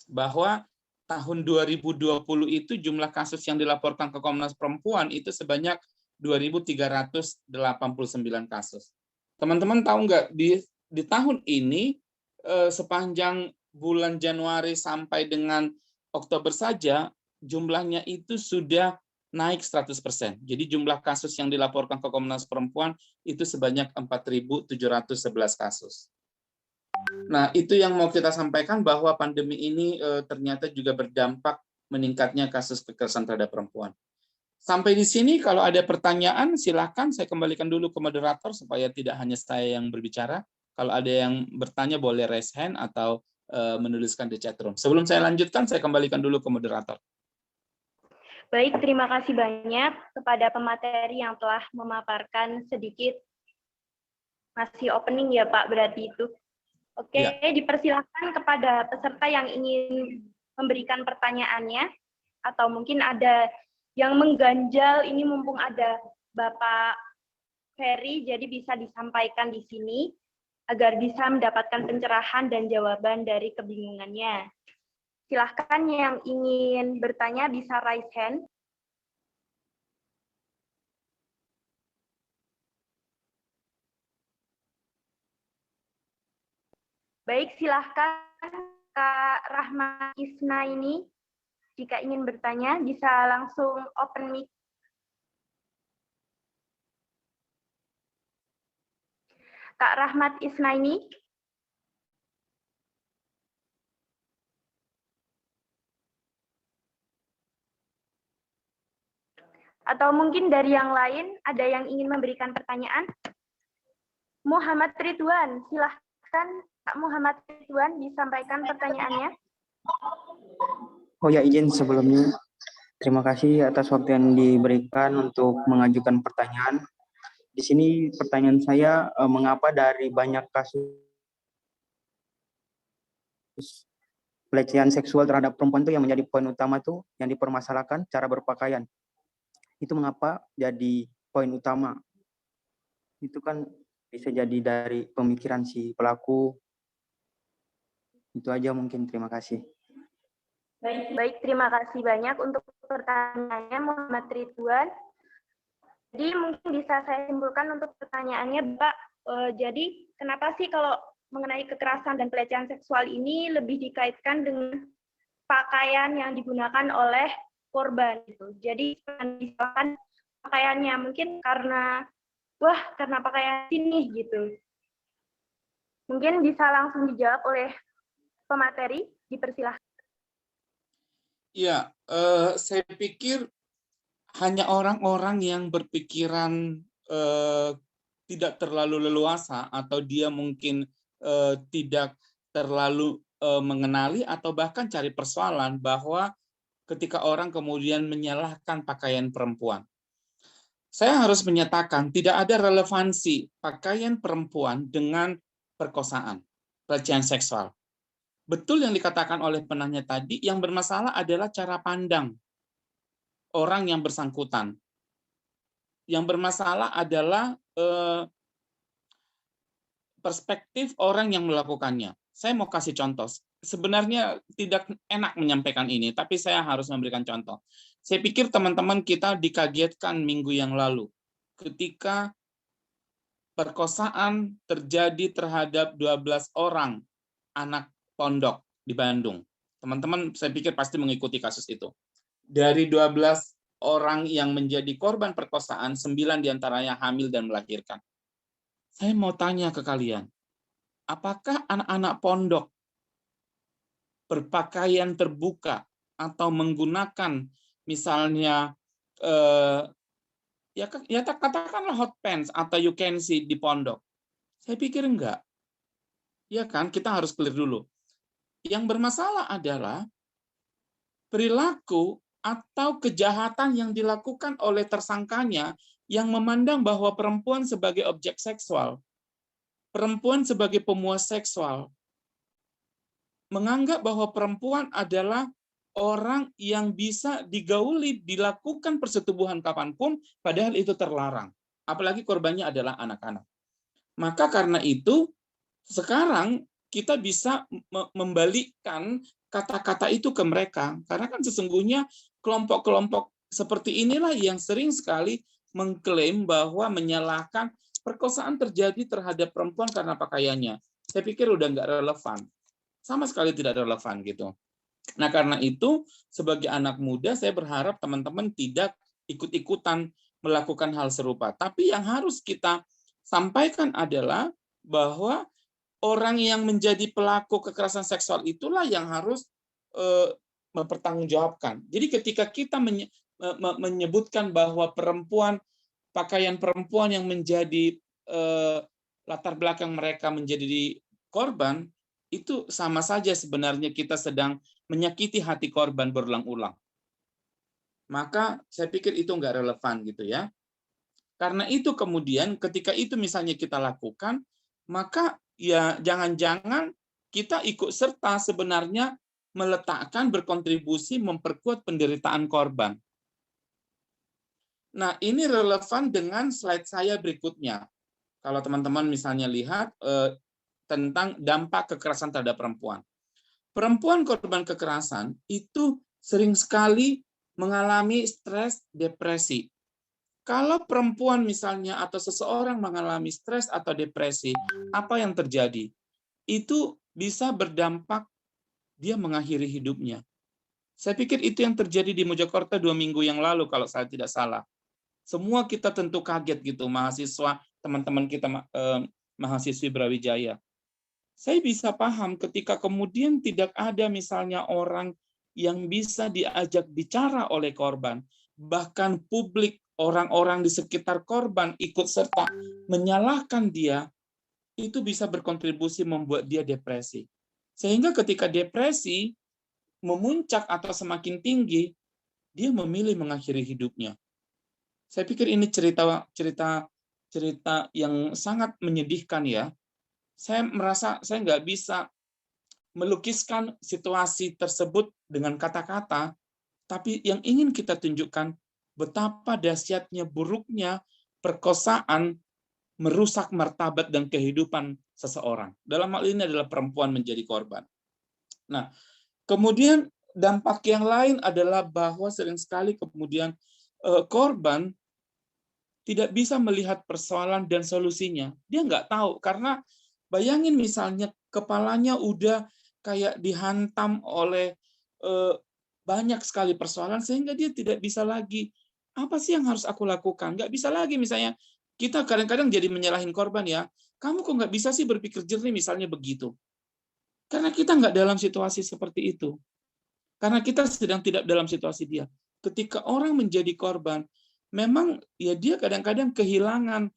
bahwa tahun 2020 itu jumlah kasus yang dilaporkan ke Komnas Perempuan itu sebanyak 2.389 kasus. Teman-teman tahu nggak, di tahun ini sepanjang bulan Januari sampai dengan Oktober saja, jumlahnya itu sudah naik 100%. Jadi jumlah kasus yang dilaporkan ke Komnas Perempuan itu sebanyak 4.711 kasus. Nah, itu yang mau kita sampaikan bahwa pandemi ini ternyata juga berdampak meningkatnya kasus kekerasan terhadap perempuan. Sampai di sini kalau ada pertanyaan silakan saya kembalikan dulu ke moderator supaya tidak hanya saya yang berbicara. Kalau ada yang bertanya boleh raise hand atau menuliskan di chat room. Sebelum saya lanjutkan saya kembalikan dulu ke moderator. Baik, terima kasih banyak kepada pemateri yang telah memaparkan sedikit. Masih opening ya Pak, berarti itu. Oke, Ya. dipersilakan kepada peserta yang ingin memberikan pertanyaannya, atau mungkin ada yang mengganjal, ini mumpung ada Bapak Ferry, jadi bisa disampaikan di sini, agar bisa mendapatkan pencerahan dan jawaban dari kebingungannya. Silahkan yang ingin bertanya bisa raise hand. Baik, silahkan Kak Rahma Isna ini, jika ingin bertanya bisa langsung open mic. Kak Rahmat Isna ini. Atau mungkin dari yang lain, ada yang ingin memberikan pertanyaan? Muhammad Ridwan, silahkan Kak Muhammad Ridwan disampaikan pertanyaannya. Oh ya, izin sebelumnya. Terima kasih atas waktu yang diberikan untuk mengajukan pertanyaan. Di sini pertanyaan saya, mengapa dari banyak kasus pelecehan seksual terhadap perempuan itu yang menjadi poin utama tuh yang dipermasalahkan cara berpakaian. Itu mengapa jadi poin utama? Itu kan bisa jadi dari pemikiran si pelaku. Itu aja mungkin, terima kasih. Baik, terima kasih banyak untuk pertanyaannya Muhammad Ridwan. Jadi mungkin bisa saya simpulkan untuk pertanyaannya, Mbak. Jadi kenapa sih kalau mengenai kekerasan dan pelecehan seksual ini lebih dikaitkan dengan pakaian yang digunakan oleh korban gitu. Jadi misalkan pakaiannya mungkin karena pakaian ini gitu. Mungkin bisa langsung dijawab oleh pemateri, dipersilahkan. Ya, saya pikir hanya orang-orang yang berpikiran tidak terlalu leluasa atau dia mungkin tidak terlalu mengenali atau bahkan cari persoalan bahwa ketika orang kemudian menyalahkan pakaian perempuan. Saya harus menyatakan tidak ada relevansi pakaian perempuan dengan perkosaan, pelecehan seksual. Betul yang dikatakan oleh penanya tadi, yang bermasalah adalah cara pandang orang yang bersangkutan. Yang bermasalah adalah perspektif orang yang melakukannya. Saya mau kasih contoh. Sebenarnya tidak enak menyampaikan ini, tapi saya harus memberikan contoh. Saya pikir teman-teman kita dikagetkan minggu yang lalu ketika perkosaan terjadi terhadap 12 orang anak pondok di Bandung. Teman-teman saya pikir pasti mengikuti kasus itu. Dari 12 orang yang menjadi korban perkosaan, 9 diantaranya hamil dan melahirkan. Saya mau tanya ke kalian, apakah anak-anak pondok berpakaian terbuka atau menggunakan misalnya katakanlah hot pants atau you can see di pondok? Saya pikir enggak. Ya kan, kita harus clear dulu. Yang bermasalah adalah perilaku atau kejahatan yang dilakukan oleh tersangkanya yang memandang bahwa perempuan sebagai objek seksual, perempuan sebagai pemuas seksual, menganggap bahwa perempuan adalah orang yang bisa digauli, dilakukan persetubuhan kapanpun, padahal itu terlarang. Apalagi korbannya adalah anak-anak. Maka karena itu, sekarang kita bisa membalikkan kata-kata itu ke mereka. Karena kan sesungguhnya kelompok-kelompok seperti inilah yang sering sekali mengklaim bahwa menyalahkan perkosaan terjadi terhadap perempuan karena pakaiannya. Saya pikir udah nggak relevan. Sama sekali tidak relevan gitu. Nah karena itu, sebagai anak muda, saya berharap teman-teman tidak ikut-ikutan melakukan hal serupa. Tapi yang harus kita sampaikan adalah bahwa orang yang menjadi pelaku kekerasan seksual itulah yang harus mempertanggungjawabkan. Jadi ketika kita menyebutkan bahwa pakaian perempuan yang menjadi latar belakang mereka menjadi korban, itu sama saja sebenarnya kita sedang menyakiti hati korban berulang-ulang. Maka saya pikir itu nggak relevan gitu ya. Karena itu kemudian ketika itu misalnya kita lakukan, maka ya jangan-jangan kita ikut serta sebenarnya meletakkan berkontribusi memperkuat penderitaan korban. Nah, ini relevan dengan slide saya berikutnya. Kalau teman-teman misalnya lihat tentang dampak kekerasan terhadap perempuan. Perempuan korban kekerasan itu sering sekali mengalami stres, depresi. Kalau perempuan misalnya atau seseorang mengalami stres atau depresi, apa yang terjadi? Itu bisa berdampak dia mengakhiri hidupnya. Saya pikir itu yang terjadi di Mojokerto 2 minggu yang lalu kalau saya tidak salah. Semua kita tentu kaget gitu, mahasiswa, teman-teman kita mahasiswi Brawijaya. Saya bisa paham ketika kemudian tidak ada misalnya orang yang bisa diajak bicara oleh korban, bahkan publik, orang-orang di sekitar korban ikut serta menyalahkan dia, itu bisa berkontribusi membuat dia depresi. Sehingga ketika depresi memuncak atau semakin tinggi, dia memilih mengakhiri hidupnya. Saya pikir ini cerita yang sangat menyedihkan ya. Saya merasa saya nggak bisa melukiskan situasi tersebut dengan kata-kata, tapi yang ingin kita tunjukkan betapa dahsyatnya buruknya perkosaan merusak martabat dan kehidupan seseorang. Dalam hal ini adalah perempuan menjadi korban. Nah, kemudian dampak yang lain adalah bahwa sering sekali kemudian korban tidak bisa melihat persoalan dan solusinya. Dia nggak tahu, karena bayangin misalnya kepalanya udah kayak dihantam oleh banyak sekali persoalan, sehingga dia tidak bisa lagi, apa sih yang harus aku lakukan? Nggak bisa lagi misalnya, kita kadang-kadang jadi menyalahin korban ya, kamu kok nggak bisa sih berpikir jernih misalnya begitu. Karena kita nggak dalam situasi seperti itu. Karena kita sedang tidak dalam situasi dia. Ketika orang menjadi korban, memang ya dia kadang-kadang kehilangan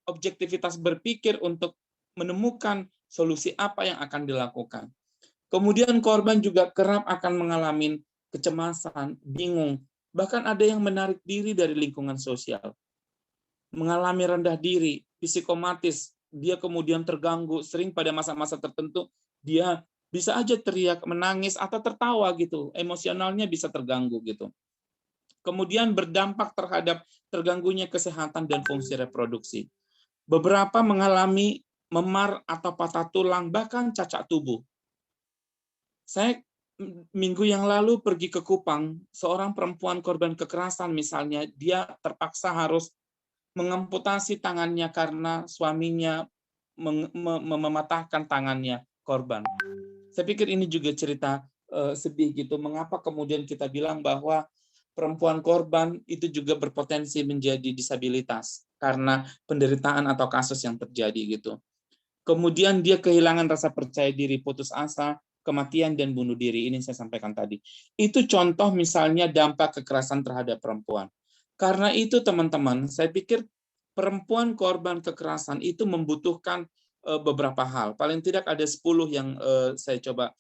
objektivitas berpikir untuk menemukan solusi apa yang akan dilakukan. Kemudian korban juga kerap akan mengalami kecemasan, bingung, bahkan ada yang menarik diri dari lingkungan sosial. Mengalami rendah diri, psikomatis, dia kemudian terganggu, sering pada masa-masa tertentu dia bisa aja teriak, menangis, atau tertawa gitu, emosionalnya bisa terganggu gitu. Kemudian berdampak terhadap terganggunya kesehatan dan fungsi reproduksi. Beberapa mengalami memar atau patah tulang, bahkan cacat tubuh. Saya minggu yang lalu pergi ke Kupang, seorang perempuan korban kekerasan misalnya, dia terpaksa harus mengamputasi tangannya karena suaminya mematahkan tangannya korban. Saya pikir ini juga cerita sedih gitu. Mengapa kemudian kita bilang bahwa perempuan korban itu juga berpotensi menjadi disabilitas karena penderitaan atau kasus yang terjadi gitu. Kemudian dia kehilangan rasa percaya diri, putus asa, kematian dan bunuh diri. Ini saya sampaikan tadi. Itu contoh misalnya dampak kekerasan terhadap perempuan. Karena itu teman-teman, saya pikir perempuan korban kekerasan itu membutuhkan beberapa hal. Paling tidak ada 10 yang saya coba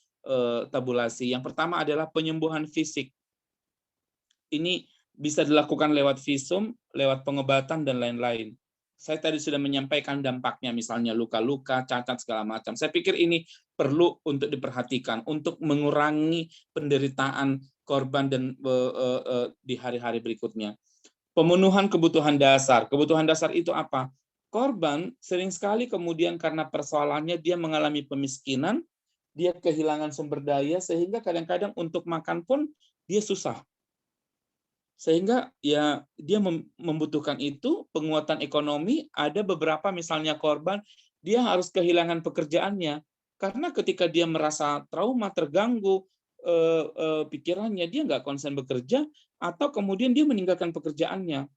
tabulasi. Yang pertama adalah penyembuhan fisik. Ini bisa dilakukan lewat visum, lewat pengobatan, dan lain-lain. Saya tadi sudah menyampaikan dampaknya, misalnya luka-luka, cacat, segala macam. Saya pikir ini perlu untuk diperhatikan, untuk mengurangi penderitaan korban dan di hari-hari berikutnya. Pemenuhan kebutuhan dasar. Kebutuhan dasar itu apa? Korban sering sekali kemudian karena persoalannya dia mengalami pemiskinan, dia kehilangan sumber daya, sehingga kadang-kadang untuk makan pun dia susah. Sehingga ya dia membutuhkan itu, penguatan ekonomi. Ada beberapa misalnya korban, dia harus kehilangan pekerjaannya. Karena ketika dia merasa trauma, terganggu pikirannya, dia nggak konsen bekerja, atau kemudian dia meninggalkan pekerjaannya.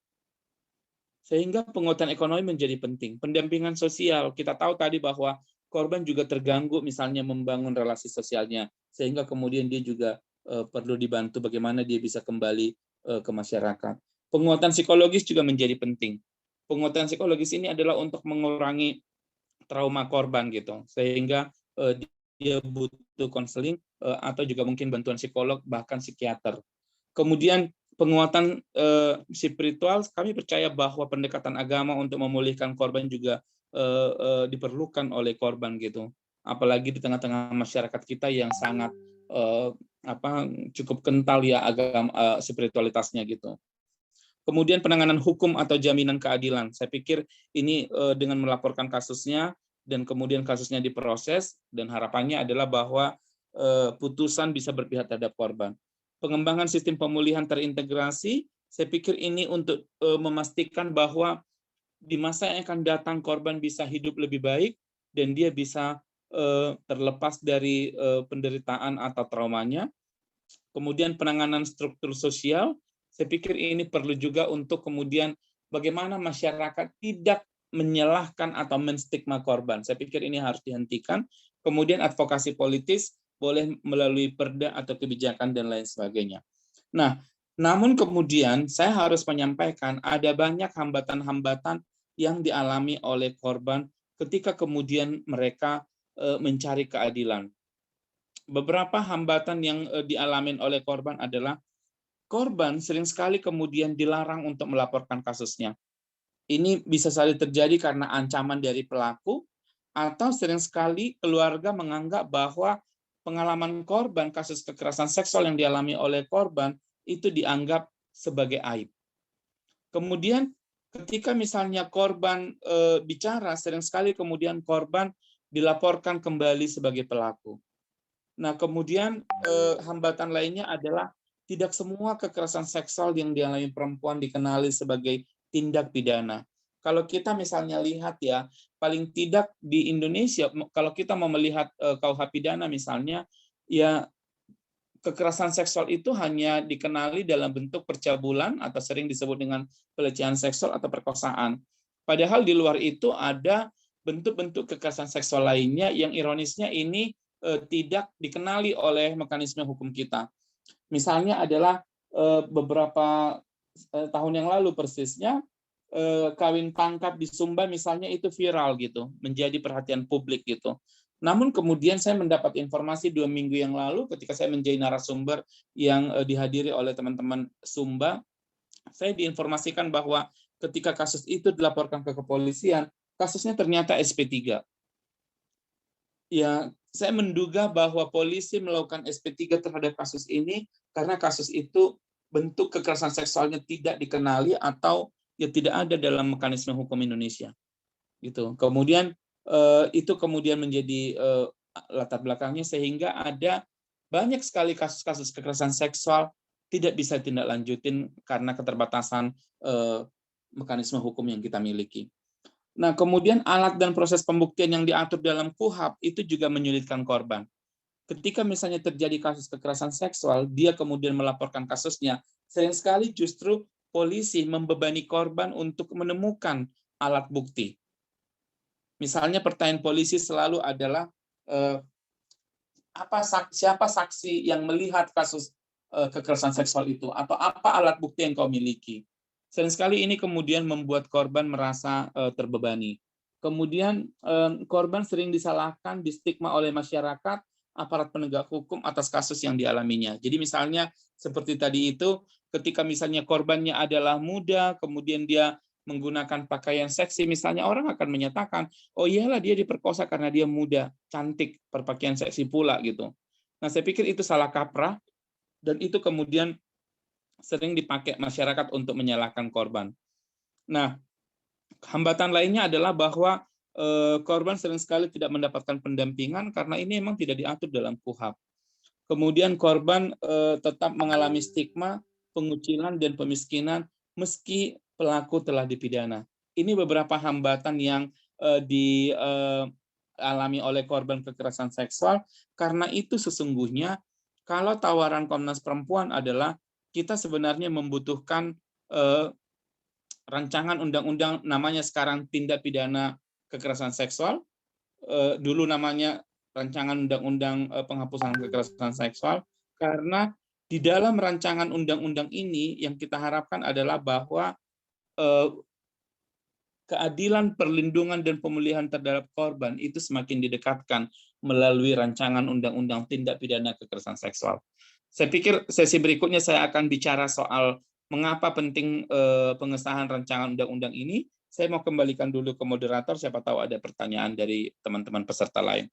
Sehingga penguatan ekonomi menjadi penting. Pendampingan sosial, kita tahu tadi bahwa korban juga terganggu misalnya membangun relasi sosialnya, sehingga kemudian dia juga perlu dibantu bagaimana dia bisa kembali ke masyarakat. Penguatan psikologis juga menjadi penting. Penguatan psikologis ini adalah untuk mengurangi trauma korban gitu, sehingga dia butuh konseling atau juga mungkin bantuan psikolog bahkan psikiater. Kemudian penguatan spiritual, kami percaya bahwa pendekatan agama untuk memulihkan korban juga diperlukan oleh korban gitu. Apalagi di tengah-tengah masyarakat kita yang sangat cukup kental ya agama spiritualitasnya gitu. Kemudian penanganan hukum atau jaminan keadilan. Saya pikir ini dengan melaporkan kasusnya dan kemudian kasusnya diproses, dan harapannya adalah bahwa putusan bisa berpihak terhadap korban. Pengembangan sistem pemulihan terintegrasi, saya pikir ini untuk memastikan bahwa di masa yang akan datang korban bisa hidup lebih baik dan dia bisa terlepas dari penderitaan atau traumanya. Kemudian penanganan struktur sosial, saya pikir ini perlu juga untuk kemudian bagaimana masyarakat tidak menyalahkan atau menstigma korban. Saya pikir ini harus dihentikan. Kemudian advokasi politis boleh melalui perda atau kebijakan dan lain sebagainya. Nah, namun kemudian saya harus menyampaikan ada banyak hambatan-hambatan yang dialami oleh korban ketika kemudian mereka mencari keadilan. Beberapa hambatan yang dialami oleh korban adalah korban sering sekali kemudian dilarang untuk melaporkan kasusnya. Ini bisa saja terjadi karena ancaman dari pelaku, atau sering sekali keluarga menganggap bahwa pengalaman korban kasus kekerasan seksual yang dialami oleh korban itu dianggap sebagai aib. Kemudian ketika misalnya korban bicara, sering sekali kemudian korban dilaporkan kembali sebagai pelaku. Nah, kemudian hambatan lainnya adalah tidak semua kekerasan seksual yang dialami perempuan dikenali sebagai tindak pidana. Kalau kita misalnya lihat ya, paling tidak di Indonesia, kalau kita mau melihat KUH pidana misalnya, ya kekerasan seksual itu hanya dikenali dalam bentuk percabulan atau sering disebut dengan pelecehan seksual atau perkosaan. Padahal di luar itu ada bentuk-bentuk kekerasan seksual lainnya yang ironisnya ini tidak dikenali oleh mekanisme hukum kita. Misalnya adalah beberapa tahun yang lalu persisnya kawin tangkap di Sumba misalnya itu viral gitu, menjadi perhatian publik gitu. Namun kemudian saya mendapat informasi 2 minggu yang lalu ketika saya menjadi narasumber yang dihadiri oleh teman-teman Sumba, saya diinformasikan bahwa ketika kasus itu dilaporkan ke kepolisian, kasusnya ternyata SP3. Ya, saya menduga bahwa polisi melakukan SP3 terhadap kasus ini karena kasus itu bentuk kekerasan seksualnya tidak dikenali atau ya tidak ada dalam mekanisme hukum Indonesia. Gitu. Kemudian itu kemudian menjadi latar belakangnya sehingga ada banyak sekali kasus-kasus kekerasan seksual tidak bisa tindak lanjutin karena keterbatasan mekanisme hukum yang kita miliki. Nah, kemudian alat dan proses pembuktian yang diatur dalam KUHP itu juga menyulitkan korban. Ketika misalnya terjadi kasus kekerasan seksual, dia kemudian melaporkan kasusnya, sering sekali justru polisi membebani korban untuk menemukan alat bukti. Misalnya pertanyaan polisi selalu adalah siapa saksi yang melihat kasus kekerasan seksual itu, atau apa alat bukti yang kau miliki. Sering sekali ini kemudian membuat korban merasa terbebani. Kemudian korban sering disalahkan, distigma oleh masyarakat, aparat penegak hukum atas kasus yang dialaminya. Jadi misalnya seperti tadi itu, ketika misalnya korbannya adalah muda, kemudian dia menggunakan pakaian seksi, misalnya orang akan menyatakan, oh iyalah dia diperkosa karena dia muda, cantik, berpakaian seksi pula gitu. Nah, saya pikir itu salah kaprah, dan itu kemudian sering dipakai masyarakat untuk menyalahkan korban. Nah, hambatan lainnya adalah bahwa korban sering sekali tidak mendapatkan pendampingan karena ini memang tidak diatur dalam KUHP. Kemudian korban tetap mengalami stigma, pengucilan, dan pemiskinan meski pelaku telah dipidana. Ini beberapa hambatan yang dialami oleh korban kekerasan seksual. Karena itu sesungguhnya kalau tawaran Komnas Perempuan adalah kita sebenarnya membutuhkan rancangan undang-undang namanya sekarang tindak pidana kekerasan seksual, dulu namanya rancangan undang-undang penghapusan kekerasan seksual, karena di dalam rancangan undang-undang ini yang kita harapkan adalah bahwa keadilan, perlindungan, dan pemulihan terhadap korban itu semakin didekatkan melalui rancangan undang-undang tindak pidana kekerasan seksual. Saya pikir sesi berikutnya saya akan bicara soal mengapa penting pengesahan rancangan undang-undang ini. Saya mau kembalikan dulu ke moderator, siapa tahu ada pertanyaan dari teman-teman peserta lain.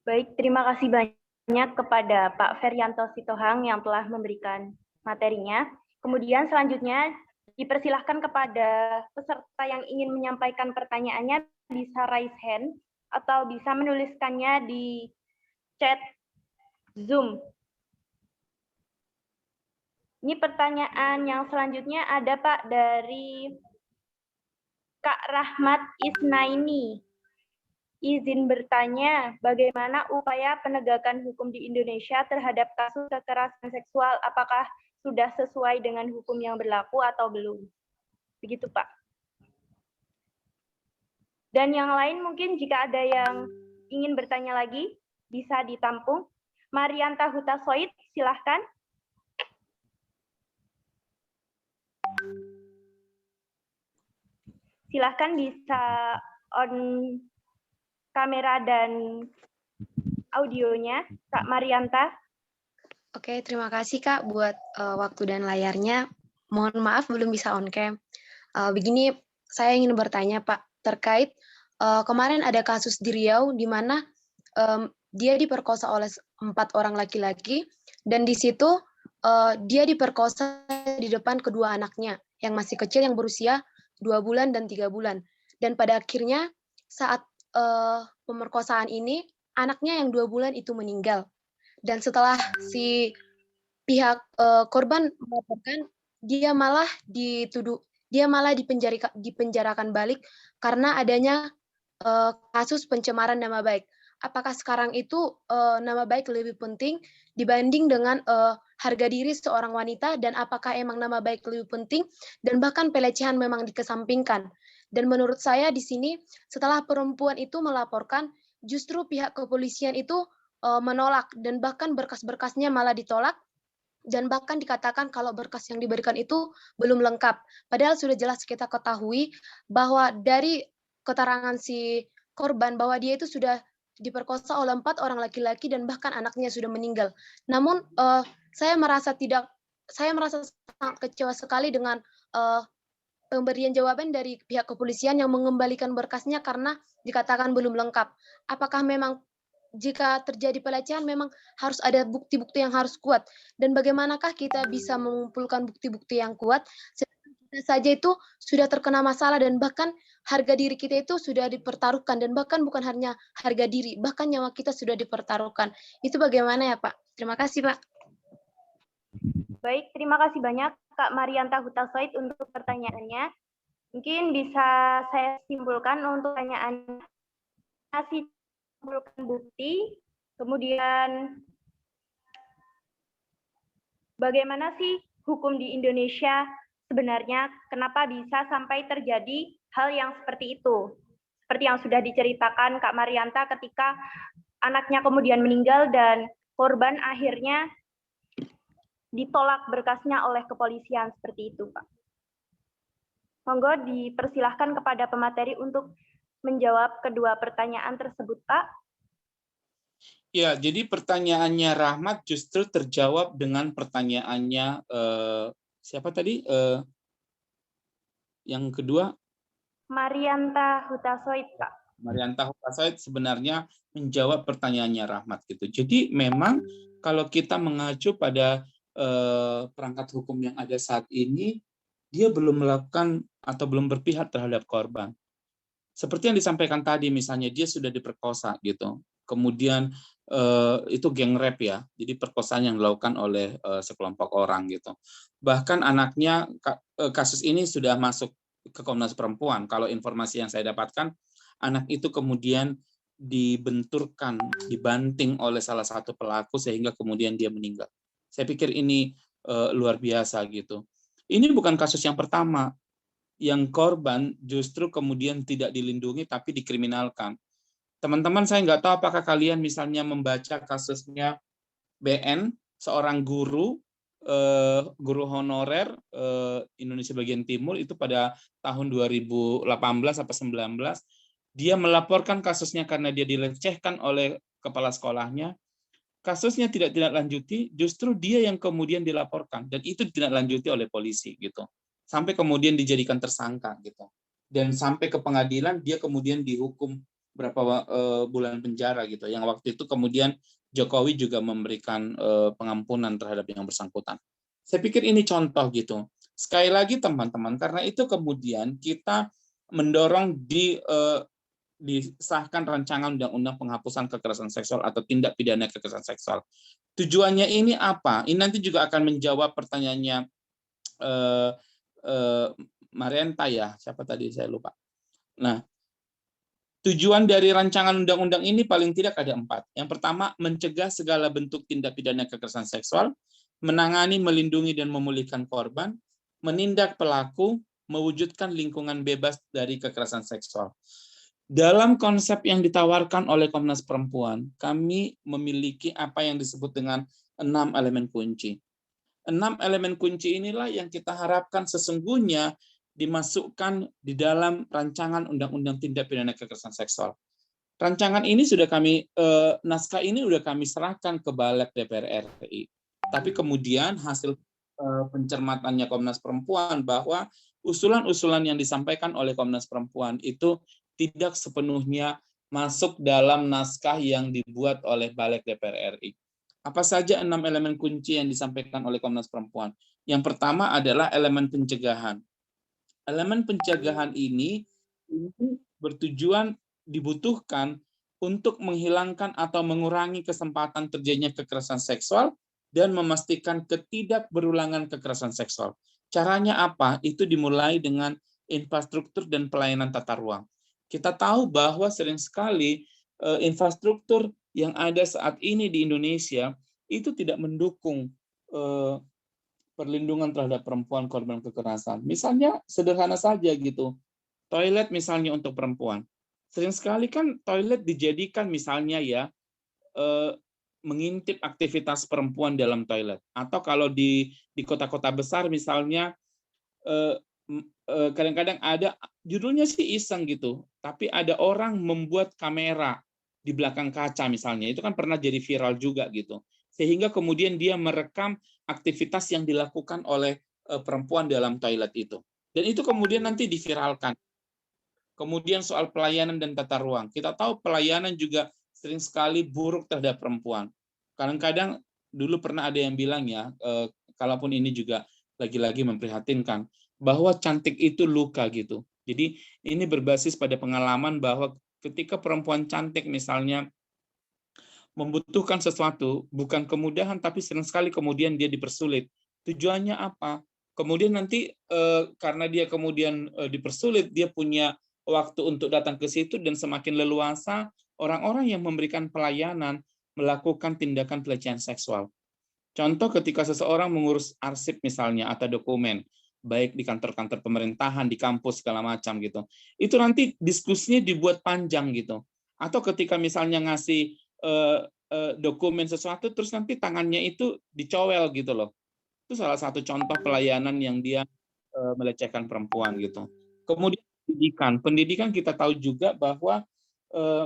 Baik, terima kasih banyak kepada Pak Ferianto Sitohang yang telah memberikan materinya. Kemudian selanjutnya dipersilahkan kepada peserta yang ingin menyampaikan pertanyaannya bisa raise hand atau bisa menuliskannya di chat Zoom. Ini pertanyaan yang selanjutnya ada Pak dari Kak Rahmat Isnaini. Izin bertanya, bagaimana upaya penegakan hukum di Indonesia terhadap kasus kekerasan seksual? Apakah sudah sesuai dengan hukum yang berlaku atau belum? Begitu, Pak. Dan yang lain mungkin jika ada yang ingin bertanya lagi, bisa ditampung. Marianta Hutasoid, silahkan. Silahkan bisa on kamera dan audionya, Kak Marianta. Oke, terima kasih Kak buat waktu dan layarnya. Mohon maaf belum bisa on cam. Begini, saya ingin bertanya Pak, terkait kemarin ada kasus di Riau di mana dia diperkosa oleh 4 orang laki-laki, dan di situ dia diperkosa di depan kedua anaknya yang masih kecil yang berusia 2 bulan dan 3 bulan. Dan pada akhirnya saat pemerkosaan ini, anaknya yang 2 bulan itu meninggal. Dan setelah si pihak korban melaporkan, dia malah dipenjarakan balik karena adanya kasus pencemaran nama baik. Apakah sekarang itu nama baik lebih penting dibanding dengan harga diri seorang wanita, dan apakah emang nama baik lebih penting dan bahkan pelecehan memang dikesampingkan? Dan menurut saya di sini setelah perempuan itu melaporkan, justru pihak kepolisian itu menolak, dan bahkan berkas-berkasnya malah ditolak, dan bahkan dikatakan kalau berkas yang diberikan itu belum lengkap. Padahal sudah jelas kita ketahui bahwa dari keterangan si korban bahwa dia itu sudah diperkosa oleh 4 orang laki-laki dan bahkan anaknya sudah meninggal. Namun saya merasa sangat kecewa sekali dengan pemberian jawaban dari pihak kepolisian yang mengembalikan berkasnya karena dikatakan belum lengkap. Apakah memang jika terjadi pelecehan memang harus ada bukti-bukti yang harus kuat, dan bagaimanakah kita bisa mengumpulkan bukti-bukti yang kuat sedangkan kita saja itu sudah terkena masalah dan bahkan harga diri kita itu sudah dipertaruhkan, dan bahkan bukan hanya harga diri, bahkan nyawa kita sudah dipertaruhkan. Itu bagaimana ya Pak? Terima kasih Pak. Baik, terima kasih banyak Kak Marianta Hutasoid untuk pertanyaannya. Mungkin bisa saya simpulkan untuk pertanyaan masih mengumpulkan bukti, kemudian bagaimana sih hukum di Indonesia sebenarnya, kenapa bisa sampai terjadi hal yang seperti itu? Seperti yang sudah diceritakan Kak Marianta ketika anaknya kemudian meninggal dan korban akhirnya ditolak berkasnya oleh kepolisian, seperti itu, Pak. Monggo dipersilahkan kepada pemateri untuk menjawab kedua pertanyaan tersebut, Pak. Ya, jadi pertanyaannya Rahmat justru terjawab dengan pertanyaannya siapa tadi? Yang kedua? Marianta Hutasoid, Pak. Marianta Hutasoid sebenarnya menjawab pertanyaannya Rahmat gitu. Jadi memang kalau kita mengacu pada perangkat hukum yang ada saat ini, dia belum melakukan atau belum berpihak terhadap korban. Seperti yang disampaikan tadi, misalnya dia sudah diperkosa gitu, kemudian itu geng rape ya, jadi perkosaan yang dilakukan oleh sekelompok orang gitu. Bahkan anaknya, kasus ini sudah masuk ke Komnas Perempuan. Kalau informasi yang saya dapatkan, anak itu kemudian dibenturkan, dibanting oleh salah satu pelaku sehingga kemudian dia meninggal. Saya pikir ini luar biasa gitu. Ini bukan kasus yang pertama yang korban justru kemudian tidak dilindungi tapi dikriminalkan. Teman-teman, saya nggak tahu apakah kalian misalnya membaca kasusnya BN, seorang guru honorer Indonesia bagian Timur itu pada tahun 2018 atau 19, dia melaporkan kasusnya karena dia dilecehkan oleh kepala sekolahnya. Kasusnya tidak lanjuti, justru dia yang kemudian dilaporkan dan itu ditindaklanjuti oleh polisi gitu. Sampai kemudian dijadikan tersangka gitu. Dan sampai ke pengadilan dia kemudian dihukum berapa bulan penjara gitu. Yang waktu itu kemudian Jokowi juga memberikan pengampunan terhadap yang bersangkutan. Saya pikir ini contoh gitu. Sekali lagi teman-teman, karena itu kemudian kita mendorong disahkan rancangan undang-undang penghapusan kekerasan seksual atau tindak pidana kekerasan seksual. Tujuannya ini apa? Ini nanti juga akan menjawab pertanyaannya Marianta ya, siapa tadi saya lupa. Nah, tujuan dari rancangan undang-undang ini paling tidak ada 4. Yang pertama, mencegah segala bentuk tindak pidana kekerasan seksual, menangani, melindungi, dan memulihkan korban, menindak pelaku, mewujudkan lingkungan bebas dari kekerasan seksual. Dalam konsep yang ditawarkan oleh Komnas Perempuan, kami memiliki apa yang disebut dengan 6 elemen kunci. 6 elemen kunci inilah yang kita harapkan sesungguhnya dimasukkan di dalam rancangan Undang-Undang Tindak Pidana Kekerasan Seksual. Rancangan ini sudah kami, naskah ini sudah kami serahkan ke Balik DPR RI. Tapi kemudian hasil pencermatannya Komnas Perempuan bahwa usulan-usulan yang disampaikan oleh Komnas Perempuan itu tidak sepenuhnya masuk dalam naskah yang dibuat oleh Balik DPR RI. Apa saja 6 elemen kunci yang disampaikan oleh Komnas Perempuan? Yang pertama adalah elemen pencegahan. Elemen pencegahan ini bertujuan dibutuhkan untuk menghilangkan atau mengurangi kesempatan terjadinya kekerasan seksual dan memastikan ketidakberulangan kekerasan seksual. Caranya apa? Itu dimulai dengan infrastruktur dan pelayanan tata ruang. Kita tahu bahwa sering sekali infrastruktur yang ada saat ini di Indonesia itu tidak mendukung perlindungan terhadap perempuan korban kekerasan. Misalnya sederhana saja gitu, toilet misalnya untuk perempuan. Sering sekali kan toilet dijadikan misalnya ya mengintip aktivitas perempuan dalam toilet. Atau kalau di kota-kota besar misalnya kadang-kadang ada judulnya sih iseng gitu, tapi ada orang membuat kamera di belakang kaca misalnya, itu kan pernah jadi viral juga gitu, sehingga kemudian dia merekam aktivitas yang dilakukan oleh perempuan dalam toilet itu, dan itu kemudian nanti diviralkan. Kemudian soal pelayanan dan tata ruang, kita tahu pelayanan juga sering sekali buruk terhadap perempuan. Kadang-kadang dulu pernah ada yang bilang ya, kalaupun ini juga lagi-lagi memprihatinkan, bahwa cantik itu luka gitu. Jadi ini berbasis pada pengalaman bahwa ketika perempuan cantik misalnya membutuhkan sesuatu, bukan kemudahan, tapi sering sekali kemudian dia dipersulit. Tujuannya apa? Kemudian nanti karena dia kemudian dipersulit, dia punya waktu untuk datang ke situ dan semakin leluasa orang-orang yang memberikan pelayanan melakukan tindakan pelecehan seksual. Contoh ketika seseorang mengurus arsip misalnya atau dokumen, baik di kantor-kantor pemerintahan, di kampus segala macam gitu. Itu nanti diskusinya dibuat panjang gitu. Atau ketika misalnya ngasih dokumen sesuatu terus nanti tangannya itu dicowel gitu loh. Itu salah satu contoh pelayanan yang dia melecehkan perempuan gitu. Kemudian pendidikan kita tahu juga bahwa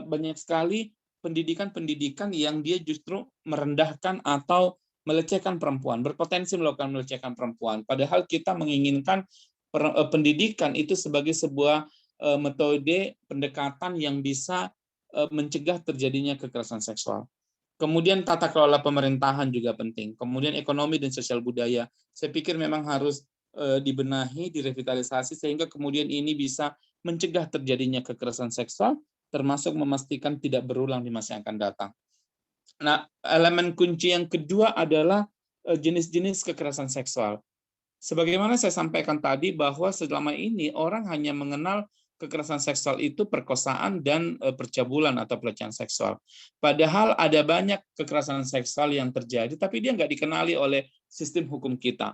banyak sekali pendidikan yang dia justru merendahkan atau melecehkan perempuan, berpotensi melakukan melecehkan perempuan. Padahal kita menginginkan pendidikan itu sebagai sebuah metode pendekatan yang bisa mencegah terjadinya kekerasan seksual. Kemudian tata kelola pemerintahan juga penting. Kemudian ekonomi dan sosial budaya. Saya pikir memang harus dibenahi, direvitalisasi sehingga kemudian ini bisa mencegah terjadinya kekerasan seksual, termasuk memastikan tidak berulang di masa yang akan datang. Nah, elemen kunci yang kedua adalah jenis-jenis kekerasan seksual. Sebagaimana saya sampaikan tadi bahwa selama ini orang hanya mengenal kekerasan seksual itu perkosaan dan percabulan atau pelecehan seksual. Padahal ada banyak kekerasan seksual yang terjadi, tapi dia nggak dikenali oleh sistem hukum kita.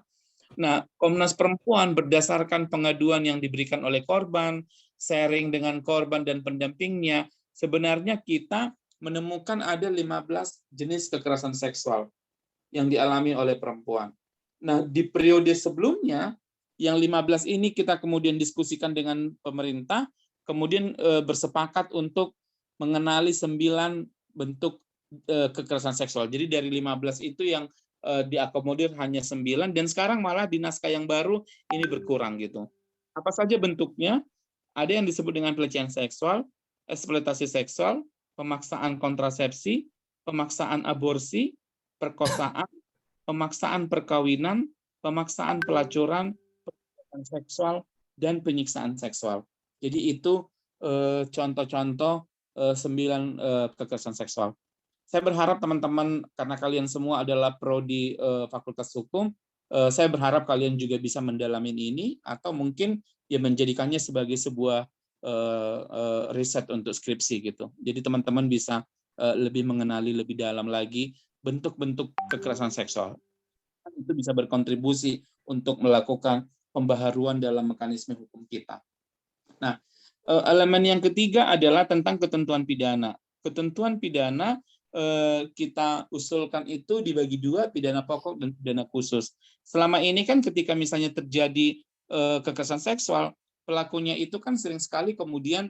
Nah, Komnas Perempuan berdasarkan pengaduan yang diberikan oleh korban, sharing dengan korban dan pendampingnya, sebenarnya kita menemukan ada 15 jenis kekerasan seksual yang dialami oleh perempuan. Nah, di periode sebelumnya, yang 15 ini kita kemudian diskusikan dengan pemerintah, kemudian bersepakat untuk mengenali 9 bentuk kekerasan seksual. Jadi dari 15 itu yang diakomodir hanya 9, dan sekarang malah di naskah yang baru ini berkurang gitu. Apa saja bentuknya? Ada yang disebut dengan pelecehan seksual, eksploitasi seksual, pemaksaan kontrasepsi, pemaksaan aborsi, perkosaan, pemaksaan perkawinan, pemaksaan pelacuran, pelecehan seksual, dan penyiksaan seksual. Jadi itu contoh-contoh 9 kekerasan seksual. Saya berharap teman-teman, karena kalian semua adalah prodi Fakultas Hukum, saya berharap kalian juga bisa mendalami ini, atau mungkin ya menjadikannya sebagai sebuah riset untuk skripsi gitu. Jadi teman-teman bisa lebih mengenali lebih dalam lagi bentuk-bentuk kekerasan seksual. Itu bisa berkontribusi untuk melakukan pembaharuan dalam mekanisme hukum kita. Nah, elemen yang ketiga adalah tentang ketentuan pidana. Ketentuan pidana kita usulkan itu dibagi 2, pidana pokok dan pidana khusus. Selama ini kan ketika misalnya terjadi kekerasan seksual, pelakunya itu kan sering sekali kemudian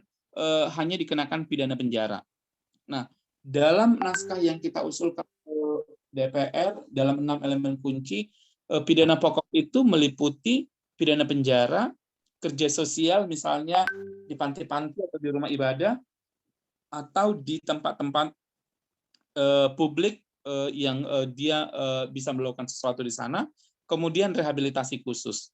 hanya dikenakan pidana penjara. Nah, dalam naskah yang kita usulkan ke DPR, dalam 6 elemen kunci, pidana pokok itu meliputi pidana penjara, kerja sosial misalnya di panti-panti atau di rumah ibadah, atau di tempat-tempat publik yang dia bisa melakukan sesuatu di sana, kemudian rehabilitasi khusus.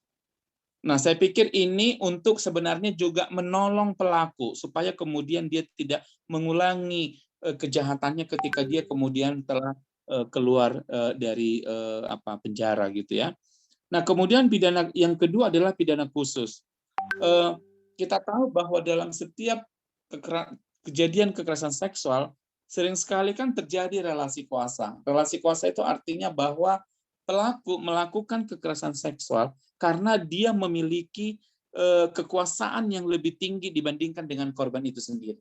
Nah, saya pikir ini untuk sebenarnya juga menolong pelaku supaya kemudian dia tidak mengulangi kejahatannya ketika dia kemudian telah keluar dari penjara gitu ya. Nah, kemudian pidana yang kedua adalah pidana khusus. Kita tahu bahwa dalam setiap kejadian kekerasan seksual sering sekali kan terjadi relasi kuasa. Relasi kuasa itu artinya bahwa pelaku melakukan kekerasan seksual karena dia memiliki kekuasaan yang lebih tinggi dibandingkan dengan korban itu sendiri.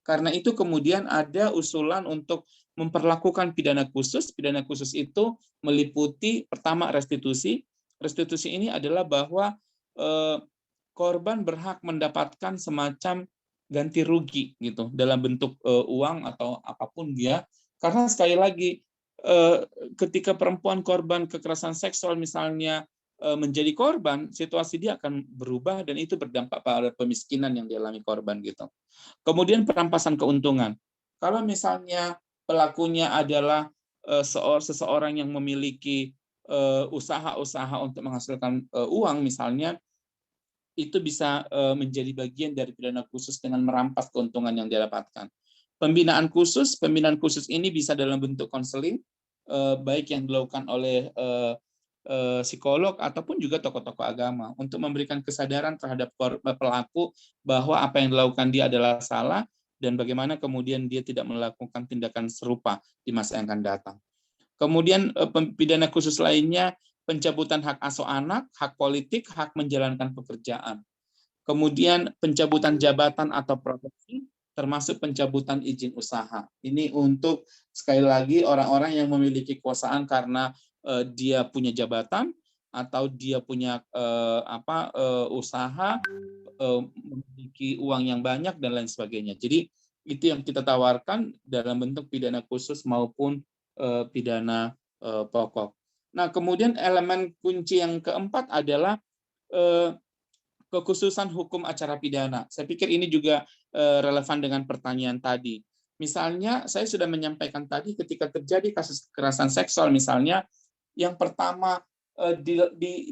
Karena itu kemudian ada usulan untuk memperlakukan pidana khusus. Pidana khusus itu meliputi pertama restitusi. Restitusi ini adalah bahwa korban berhak mendapatkan semacam ganti rugi gitu dalam bentuk uang atau apapun dia. Karena sekali lagi ketika perempuan korban kekerasan seksual misalnya menjadi korban, situasi dia akan berubah dan itu berdampak pada pemiskinan yang dialami korban gitu. Kemudian perampasan keuntungan. Kalau misalnya pelakunya adalah seseorang yang memiliki usaha-usaha untuk menghasilkan uang misalnya, itu bisa menjadi bagian dari pidana khusus dengan merampas keuntungan yang dia dapatkan. Pembinaan khusus ini bisa dalam bentuk konseling, baik yang dilakukan oleh psikolog ataupun juga tokoh-tokoh agama untuk memberikan kesadaran terhadap pelaku bahwa apa yang dilakukan dia adalah salah dan bagaimana kemudian dia tidak melakukan tindakan serupa di masa yang akan datang. Kemudian pidana khusus lainnya pencabutan hak asuh anak, hak politik, hak menjalankan pekerjaan. Kemudian pencabutan jabatan atau profesi, termasuk pencabutan izin usaha. Ini untuk sekali lagi orang-orang yang memiliki kekuasaan karena dia punya jabatan atau dia punya usaha, memiliki uang yang banyak dan lain sebagainya. Jadi itu yang kita tawarkan dalam bentuk pidana khusus maupun pidana pokok. Nah, kemudian elemen kunci yang keempat adalah kekhususan hukum acara pidana. Saya pikir ini juga relevan dengan pertanyaan tadi. Misalnya, saya sudah menyampaikan tadi ketika terjadi kasus kekerasan seksual misalnya, yang pertama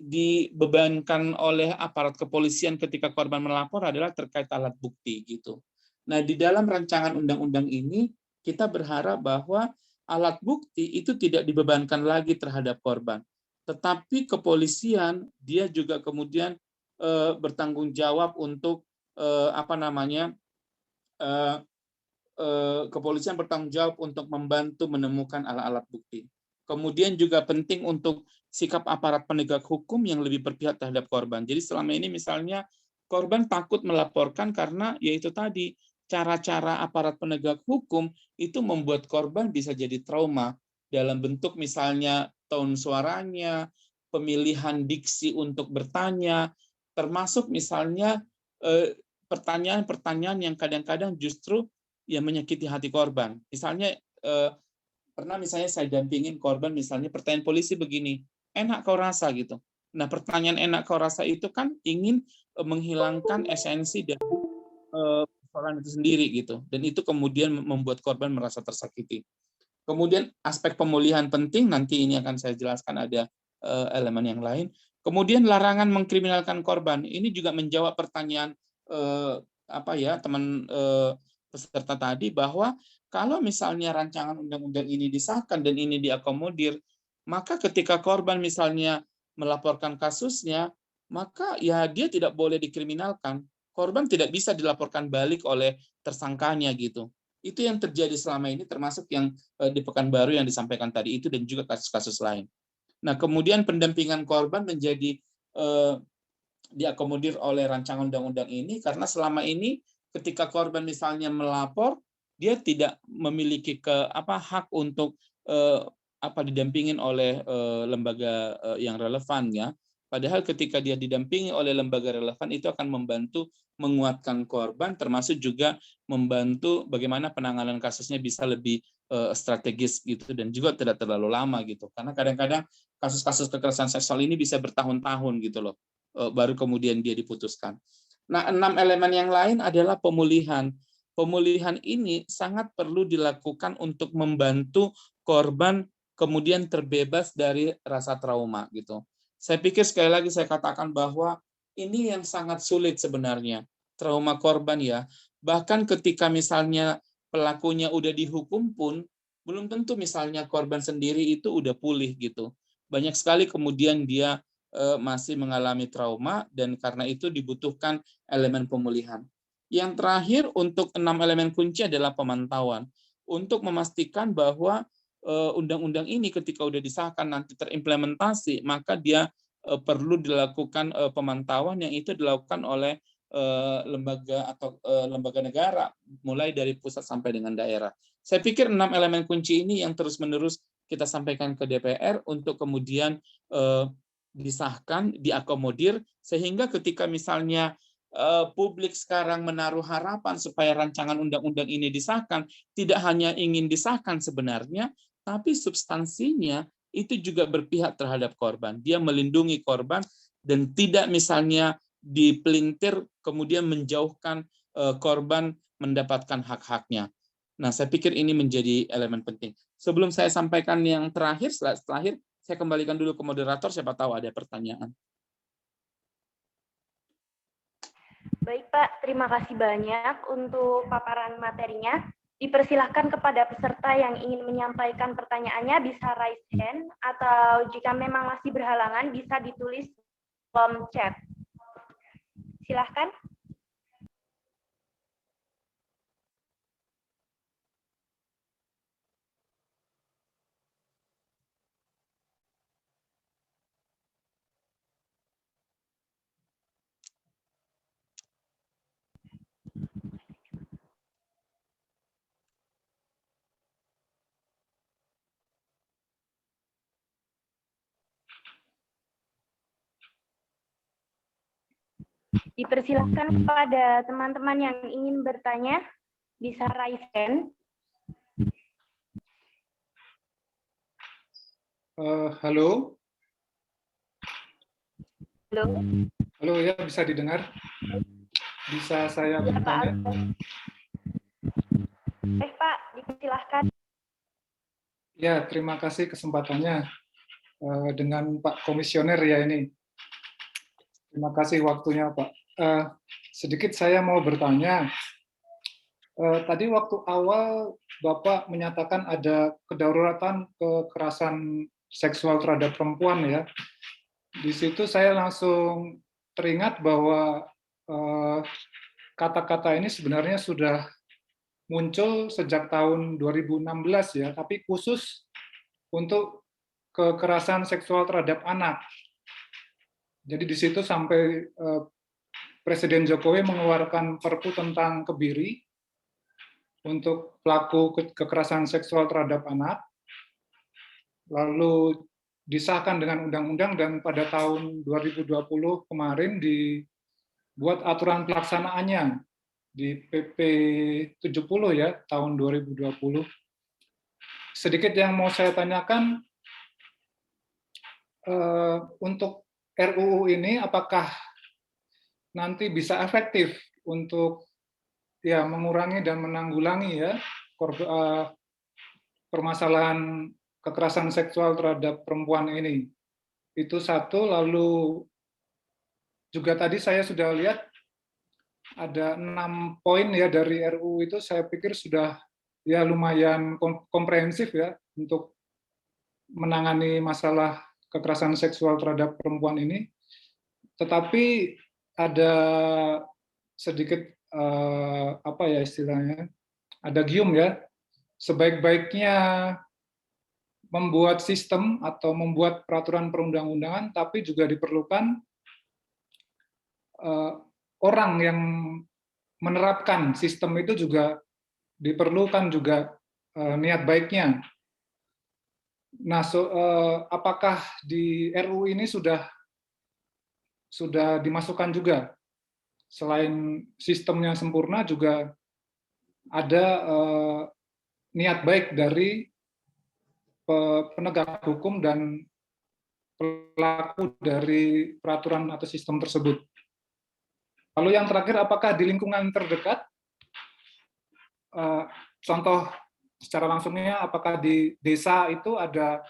dibebankan oleh aparat kepolisian ketika korban melapor adalah terkait alat bukti gitu. Nah, di dalam rancangan undang-undang ini kita berharap bahwa alat bukti itu tidak dibebankan lagi terhadap korban, tetapi kepolisian dia juga kemudian bertanggung jawab untuk kepolisian bertanggung jawab untuk membantu menemukan alat-alat bukti. Kemudian juga penting untuk sikap aparat penegak hukum yang lebih berpihak terhadap korban. Jadi selama ini misalnya korban takut melaporkan karena yaitu tadi cara-cara aparat penegak hukum itu membuat korban bisa jadi trauma dalam bentuk misalnya tone suaranya, pemilihan diksi untuk bertanya, termasuk misalnya pertanyaan-pertanyaan yang kadang-kadang justru yang menyakiti hati korban. Misalnya pernah misalnya saya dampingin korban misalnya pertanyaan polisi begini, enak kau rasa gitu. Nah, pertanyaan enak kau rasa itu kan ingin menghilangkan esensi dari persoalan itu sendiri gitu. Dan itu kemudian membuat korban merasa tersakiti. Kemudian aspek pemulihan penting, nanti ini akan saya jelaskan ada elemen yang lain. Kemudian larangan mengkriminalkan korban. Ini juga menjawab pertanyaan teman peserta tadi, bahwa kalau misalnya rancangan undang-undang ini disahkan dan ini diakomodir, maka ketika korban misalnya melaporkan kasusnya, maka ya dia tidak boleh dikriminalkan. Korban tidak bisa dilaporkan balik oleh tersangkanya gitu. Itu yang terjadi selama ini, termasuk yang di Pekanbaru yang disampaikan tadi itu, dan juga kasus-kasus lain. Nah, kemudian pendampingan korban menjadi diakomodir oleh rancangan undang-undang ini, karena selama ini ketika korban misalnya melapor, dia tidak memiliki hak untuk didampingin oleh lembaga yang relevan ya. Padahal ketika dia didampingi oleh lembaga relevan itu akan membantu menguatkan korban, termasuk juga membantu bagaimana penanganan kasusnya bisa lebih strategis gitu, dan juga tidak terlalu lama gitu. Karena kadang-kadang kasus-kasus kekerasan seksual ini bisa bertahun-tahun gitu loh, baru kemudian dia diputuskan. Nah, 6 elemen yang lain adalah pemulihan. Pemulihan ini sangat perlu dilakukan untuk membantu korban kemudian terbebas dari rasa trauma gitu. Saya pikir sekali lagi saya katakan bahwa ini yang sangat sulit sebenarnya, trauma korban ya. Bahkan ketika misalnya pelakunya udah dihukum pun, belum tentu misalnya korban sendiri itu udah pulih gitu. Banyak sekali kemudian dia masih mengalami trauma, dan karena itu dibutuhkan elemen pemulihan. Yang terakhir untuk 6 elemen kunci adalah pemantauan. Untuk memastikan bahwa undang-undang ini ketika udah disahkan nanti terimplementasi, maka dia perlu dilakukan pemantauan yang itu dilakukan oleh lembaga atau lembaga negara, mulai dari pusat sampai dengan daerah. Saya pikir 6 elemen kunci ini yang terus-menerus kita sampaikan ke DPR untuk kemudian disahkan, diakomodir, sehingga ketika misalnya publik sekarang menaruh harapan supaya rancangan undang-undang ini disahkan, tidak hanya ingin disahkan sebenarnya, tapi substansinya itu juga berpihak terhadap korban. Dia melindungi korban dan tidak misalnya dipelintir kemudian menjauhkan korban mendapatkan hak-haknya. Nah, saya pikir ini menjadi elemen penting. Sebelum saya sampaikan yang terakhir, saya kembalikan dulu ke moderator, siapa tahu ada pertanyaan. Baik Pak, terima kasih banyak untuk paparan materinya. Dipersilahkan kepada peserta yang ingin menyampaikan pertanyaannya bisa raise hand, atau jika memang masih berhalangan bisa ditulis kolom chat. Silahkan. Dipersilahkan kepada teman-teman yang ingin bertanya, bisa raise hand. Halo. Halo. Halo ya, bisa didengar? Bisa saya bertanya? Pak, dipersilahkan. Ya, terima kasih kesempatannya dengan Pak Komisioner ya ini. Terima kasih waktunya Pak. Sedikit saya mau bertanya. Tadi waktu awal Bapak menyatakan ada kedaruratan kekerasan seksual terhadap perempuan ya. Di situ saya langsung teringat bahwa kata-kata ini sebenarnya sudah muncul sejak tahun 2016 ya, tapi khusus untuk kekerasan seksual terhadap anak. Jadi di situ sampai Presiden Jokowi mengeluarkan Perpu tentang Kebiri untuk pelaku kekerasan seksual terhadap anak, lalu disahkan dengan undang-undang, dan pada tahun 2020 kemarin dibuat aturan pelaksanaannya di PP 70 ya, tahun 2020. Sedikit yang mau saya tanyakan, untuk RUU ini apakah nanti bisa efektif untuk ya mengurangi dan menanggulangi ya permasalahan kekerasan seksual terhadap perempuan ini. Itu satu. Lalu juga tadi saya sudah lihat ada 6 poin ya dari RUU itu, saya pikir sudah ya lumayan komprehensif ya untuk menangani masalah kekerasan seksual terhadap perempuan ini. Tetapi ada sedikit apa ya istilahnya, ada gium ya, sebaik-baiknya membuat sistem atau membuat peraturan perundang-undangan, tapi juga diperlukan orang yang menerapkan sistem itu, juga diperlukan juga niat baiknya. Nah, apakah di RUU ini sudah dimasukkan juga, selain sistemnya sempurna, juga ada niat baik dari penegak hukum dan pelaku dari peraturan atau sistem tersebut. Lalu yang terakhir, apakah di lingkungan terdekat, contoh secara langsungnya, apakah di desa itu ada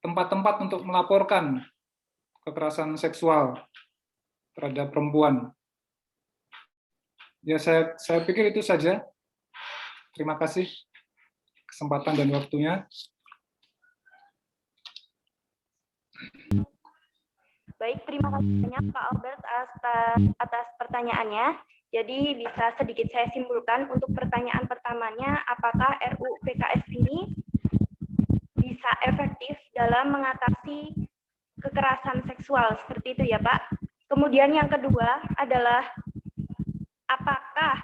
tempat-tempat untuk melaporkan kekerasan seksual terhadap perempuan? Ya, saya pikir itu saja. Terima kasih kesempatan dan waktunya. Baik, terima kasih banyak Pak Albert atas pertanyaannya. Jadi bisa sedikit saya simpulkan untuk pertanyaan pertamanya, apakah RUU PKS ini bisa efektif dalam mengatasi kekerasan seksual, seperti itu ya Pak. Kemudian yang kedua adalah apakah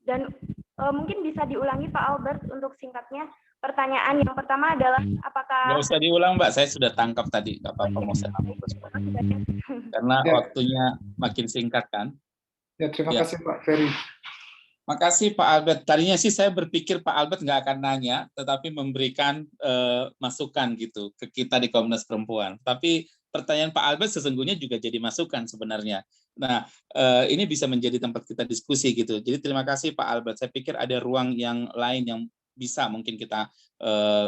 dan mungkin bisa diulangi Pak Albert untuk singkatnya. Pertanyaan yang pertama adalah apakah... Nggak usah diulang Mbak, saya sudah tangkap tadi. Nggak apa-apa, mau saya nambah. Karena waktunya makin singkat kan. Ya, terima kasih Pak Ferry. Makasih Pak Albert. Tadinya sih saya berpikir Pak Albert nggak akan nanya, tetapi memberikan masukan gitu ke kita di Komnas Perempuan. Tapi pertanyaan Pak Albert sesungguhnya juga jadi masukan sebenarnya. Nah, ini bisa menjadi tempat kita diskusi gitu. Jadi terima kasih Pak Albert. Saya pikir ada ruang yang lain yang bisa mungkin kita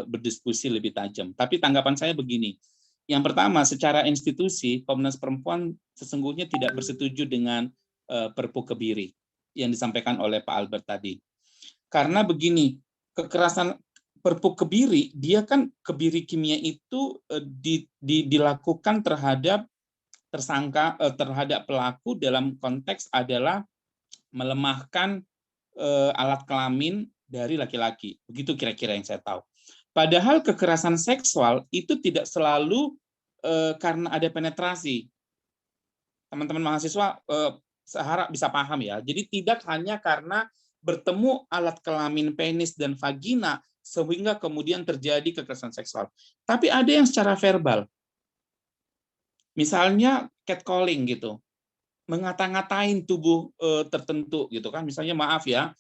berdiskusi lebih tajam. Tapi tanggapan saya begini. Yang pertama, secara institusi Komnas Perempuan sesungguhnya tidak bersetuju dengan Perpu Kebiri yang disampaikan oleh Pak Albert tadi. Karena begini, kekerasan Perpu Kebiri, dia kan kebiri kimia itu dilakukan terhadap tersangka, terhadap pelaku dalam konteks adalah melemahkan alat kelamin dari laki-laki. Begitu kira-kira yang saya tahu. Padahal kekerasan seksual itu tidak selalu karena ada penetrasi. Teman-teman mahasiswa saya harap bisa paham ya. Jadi tidak hanya karena bertemu alat kelamin penis dan vagina sehingga kemudian terjadi kekerasan seksual. Tapi ada yang secara verbal. Misalnya catcalling gitu. Mengata-ngatain tubuh tertentu gitu kan. Misalnya maaf ya,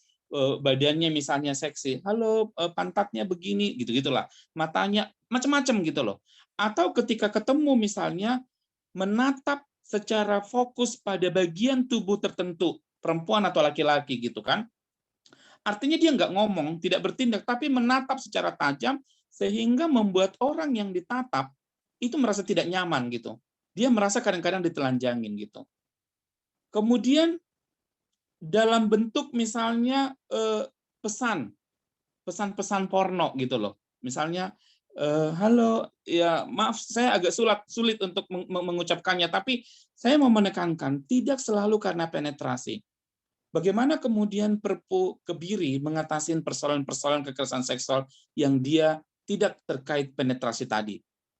badannya misalnya seksi. Halo, pantatnya begini gitu-gitulah. Matanya macam-macam gitu loh. Atau ketika ketemu misalnya menatap secara fokus pada bagian tubuh tertentu, perempuan atau laki-laki gitu kan. Artinya dia nggak ngomong, tidak bertindak, tapi menatap secara tajam sehingga membuat orang yang ditatap itu merasa tidak nyaman gitu. Dia merasa kadang-kadang ditelanjangin gitu. Kemudian dalam bentuk misalnya pesan-pesan porno gitu loh. Misalnya halo, ya maaf saya agak sulit untuk mengucapkannya, tapi saya mau menekankan tidak selalu karena penetrasi. Bagaimana kemudian Perpu Kebiri mengatasi persoalan-persoalan kekerasan seksual yang dia tidak terkait penetrasi tadi.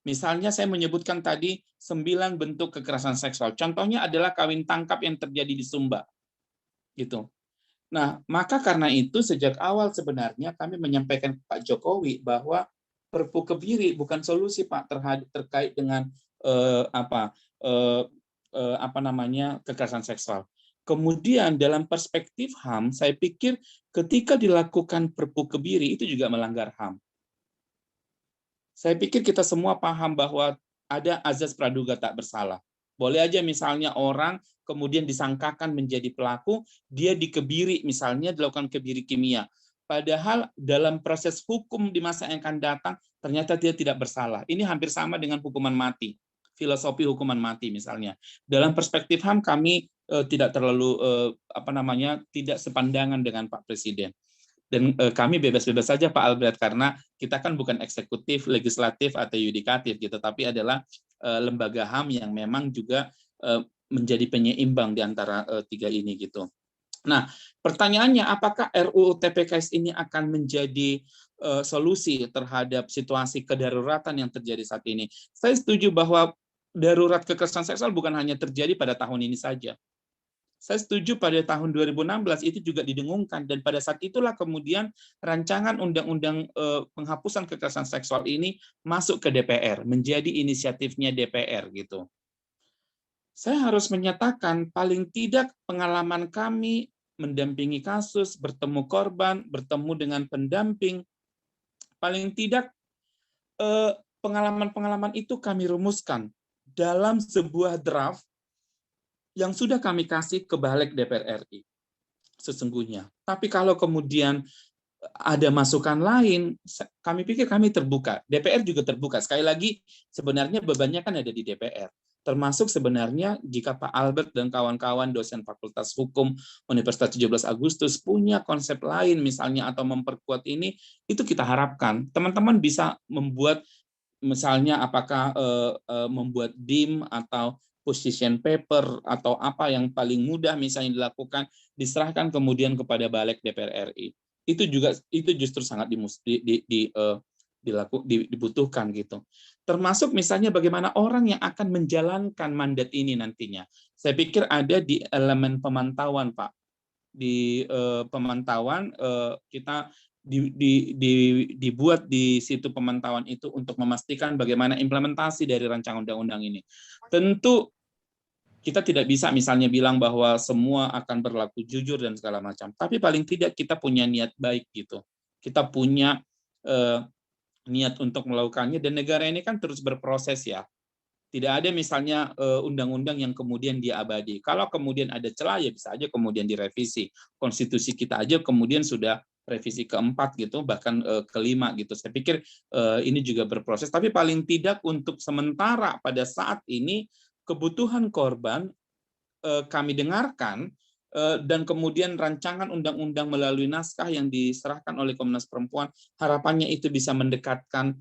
Misalnya saya menyebutkan tadi 9 bentuk kekerasan seksual. Contohnya adalah kawin tangkap yang terjadi di Sumba. Gitu. Nah, maka karena itu sejak awal sebenarnya kami menyampaikan ke Pak Jokowi bahwa Perpu Kebiri bukan solusi Pak terkait dengan kekerasan seksual. Kemudian dalam perspektif HAM, saya pikir ketika dilakukan Perpu Kebiri itu juga melanggar HAM. Saya pikir kita semua paham bahwa ada azas praduga tak bersalah. Boleh aja misalnya orang kemudian disangkakan menjadi pelaku, dia dikebiri misalnya dilakukan kebiri kimia. Padahal dalam proses hukum di masa yang akan datang ternyata dia tidak bersalah. Ini hampir sama dengan hukuman mati, filosofi hukuman mati misalnya. Dalam perspektif HAM kami tidak terlalu tidak sepandangan dengan Pak Presiden. Dan kami bebas-bebas saja Pak Albert, karena kita kan bukan eksekutif, legislatif, atau yudikatif gitu, tapi adalah lembaga HAM yang memang juga menjadi penyeimbang di antara tiga ini gitu. Nah, pertanyaannya apakah RUU TPKS ini akan menjadi solusi terhadap situasi kedaruratan yang terjadi saat ini? Saya setuju bahwa darurat kekerasan seksual bukan hanya terjadi pada tahun ini saja. Saya setuju pada tahun 2016 itu juga didengungkan, dan pada saat itulah kemudian rancangan undang-undang penghapusan kekerasan seksual ini masuk ke DPR, menjadi inisiatifnya DPR gitu. Saya harus menyatakan paling tidak pengalaman kami mendampingi kasus, bertemu korban, bertemu dengan pendamping, paling tidak pengalaman-pengalaman itu kami rumuskan dalam sebuah draft yang sudah kami kasih ke Balik DPR RI sesungguhnya. Tapi kalau kemudian ada masukan lain, kami pikir kami terbuka. DPR juga terbuka. Sekali lagi, sebenarnya bebannya kan ada di DPR. Termasuk sebenarnya jika Pak Albert dan kawan-kawan dosen Fakultas Hukum Universitas 17 Agustus punya konsep lain misalnya atau memperkuat ini, itu kita harapkan teman-teman bisa membuat misalnya apakah membuat DIM atau position paper atau apa yang paling mudah misalnya dilakukan, diserahkan kemudian kepada Balik DPR RI. Itu justru sangat dibutuhkan gitu. Termasuk misalnya bagaimana orang yang akan menjalankan mandat ini nantinya. Saya pikir ada di elemen pemantauan, Pak. Di pemantauan kita dibuat di situ pemantauan itu untuk memastikan bagaimana implementasi dari rancangan undang-undang ini. Tentu kita tidak bisa misalnya bilang bahwa semua akan berlaku jujur dan segala macam, tapi paling tidak kita punya niat baik gitu. Kita punya niat untuk melakukannya, dan negara ini kan terus berproses ya. Tidak ada misalnya undang-undang yang kemudian dia abadi. Kalau kemudian ada celah ya bisa aja kemudian direvisi. Konstitusi kita aja kemudian sudah revisi keempat gitu, bahkan kelima gitu. Saya pikir ini juga berproses, tapi paling tidak untuk sementara pada saat ini kebutuhan korban kami dengarkan, dan kemudian rancangan undang-undang melalui naskah yang diserahkan oleh Komnas Perempuan, harapannya itu bisa mendekatkan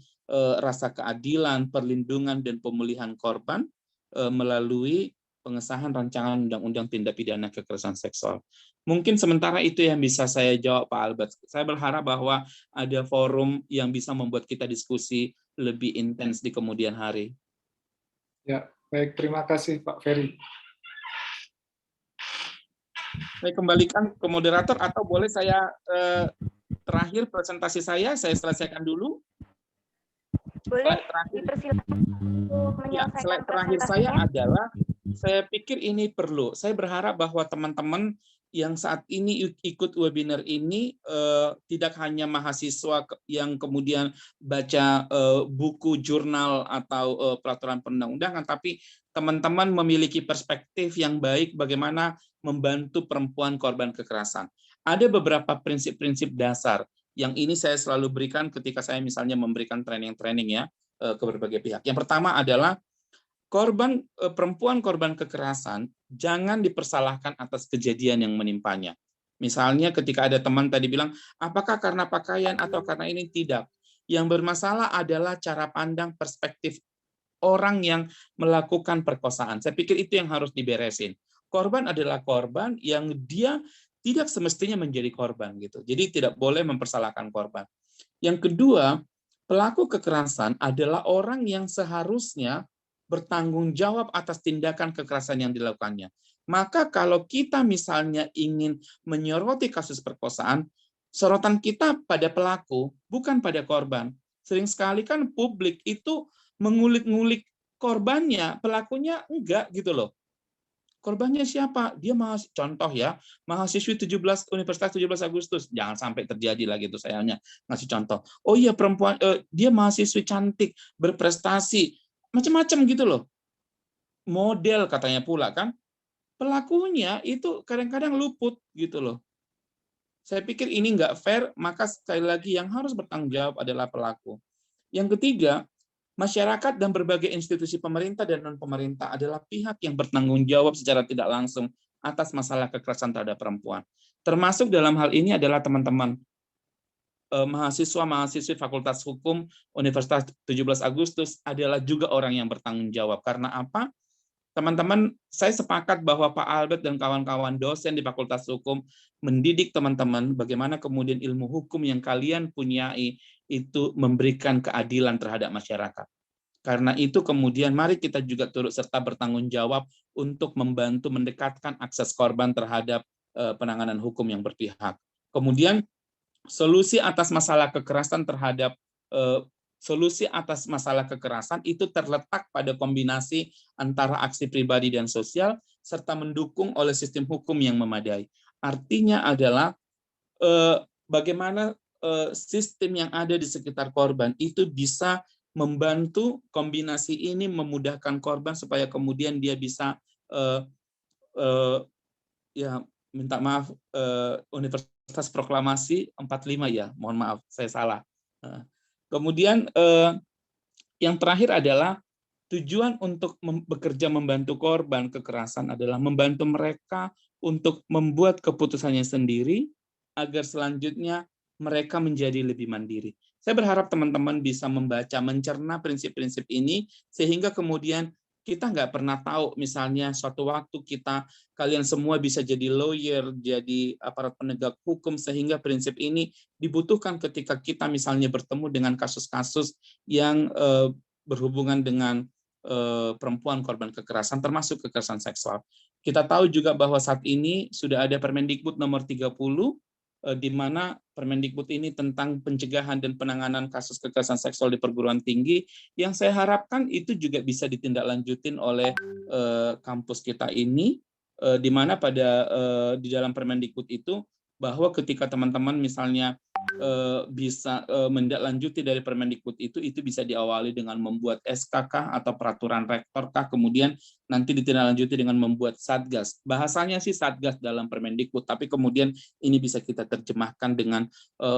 rasa keadilan, perlindungan, dan pemulihan korban melalui pengesahan rancangan undang-undang tindak pidana kekerasan seksual. Mungkin sementara itu yang bisa saya jawab, Pak Albert. Saya berharap bahwa ada forum yang bisa membuat kita diskusi lebih intens di kemudian hari. Ya, baik, terima kasih Pak Ferry. Saya kembalikan ke moderator, atau boleh saya terakhir presentasi saya selesaikan dulu. Boleh, dipersilakan. Ya, slide terakhir saya adalah, saya pikir ini perlu. Saya berharap bahwa teman-teman yang saat ini ikut webinar ini tidak hanya mahasiswa yang kemudian baca buku, jurnal, atau peraturan perundang-undangan, tapi teman-teman memiliki perspektif yang baik bagaimana membantu perempuan korban kekerasan. Ada beberapa prinsip-prinsip dasar yang ini saya selalu berikan ketika saya misalnya memberikan training-training ya ke berbagai pihak. Yang pertama adalah perempuan korban kekerasan jangan dipersalahkan atas kejadian yang menimpanya. Misalnya ketika ada teman tadi bilang, apakah karena pakaian atau karena ini? Tidak. Yang bermasalah adalah cara pandang perspektif orang yang melakukan perkosaan. Saya pikir itu yang harus diberesin. Korban adalah korban yang dia tidak semestinya menjadi korban gitu. Jadi tidak boleh mempersalahkan korban. Yang kedua, Pelaku kekerasan adalah orang yang seharusnya bertanggung jawab atas tindakan kekerasan yang dilakukannya. Maka kalau kita misalnya ingin menyoroti kasus perkosaan, sorotan kita pada pelaku, bukan pada korban. Sering sekali kan publik itu mengulik-ngulik korbannya, pelakunya enggak gitu loh. Korbannya siapa? Dia contoh ya, mahasiswi 17 Universitas 17 Agustus. Jangan sampai terjadi lagi itu saya hanya ngasih contoh. Oh iya perempuan, dia mahasiswi cantik, berprestasi, macam-macam gitu loh. Model katanya pula kan. Pelakunya itu kadang-kadang luput gitu loh. Saya pikir ini nggak fair, maka sekali lagi yang harus bertanggung jawab adalah pelaku. Yang ketiga, masyarakat dan berbagai institusi pemerintah dan non-pemerintah adalah pihak yang bertanggung jawab secara tidak langsung atas masalah kekerasan terhadap perempuan. Termasuk dalam hal ini adalah teman-teman mahasiswa-mahasiswi Fakultas Hukum Universitas 17 Agustus adalah juga orang yang bertanggung jawab. Karena apa? Teman-teman, saya sepakat bahwa Pak Albert dan kawan-kawan dosen di Fakultas Hukum mendidik teman-teman bagaimana kemudian ilmu hukum yang kalian punyai itu memberikan keadilan terhadap masyarakat. Karena itu kemudian mari kita juga turut serta bertanggung jawab untuk membantu mendekatkan akses korban terhadap penanganan hukum yang berpihak. Kemudian solusi atas masalah kekerasan itu terletak pada kombinasi antara aksi pribadi dan sosial serta mendukung oleh sistem hukum yang memadai. Artinya adalah bagaimana sistem yang ada di sekitar korban itu bisa membantu kombinasi ini memudahkan korban supaya kemudian dia bisa minta maaf Universitas Proklamasi 45 ya, mohon maaf saya salah. Kemudian yang terakhir adalah tujuan untuk bekerja membantu korban kekerasan adalah membantu mereka untuk membuat keputusannya sendiri agar selanjutnya mereka menjadi lebih mandiri. Saya berharap teman-teman bisa membaca, mencerna prinsip-prinsip ini sehingga kemudian kita nggak pernah tahu misalnya suatu waktu kalian semua bisa jadi lawyer, jadi aparat penegak hukum sehingga prinsip ini dibutuhkan ketika kita misalnya bertemu dengan kasus-kasus yang berhubungan dengan perempuan korban kekerasan termasuk kekerasan seksual. Kita tahu juga bahwa saat ini sudah ada Permendikbud nomor 30 di mana Permendikbud ini tentang pencegahan dan penanganan kasus kekerasan seksual di perguruan tinggi yang saya harapkan itu juga bisa ditindaklanjutin oleh kampus kita ini di mana di dalam Permendikbud itu bahwa ketika teman-teman misalnya bisa menindaklanjuti dari Permendikbud itu bisa diawali dengan membuat SK atau peraturan rektor kemudian nanti ditindaklanjuti dengan membuat satgas. Bahasanya sih satgas dalam Permendikbud, tapi kemudian ini bisa kita terjemahkan dengan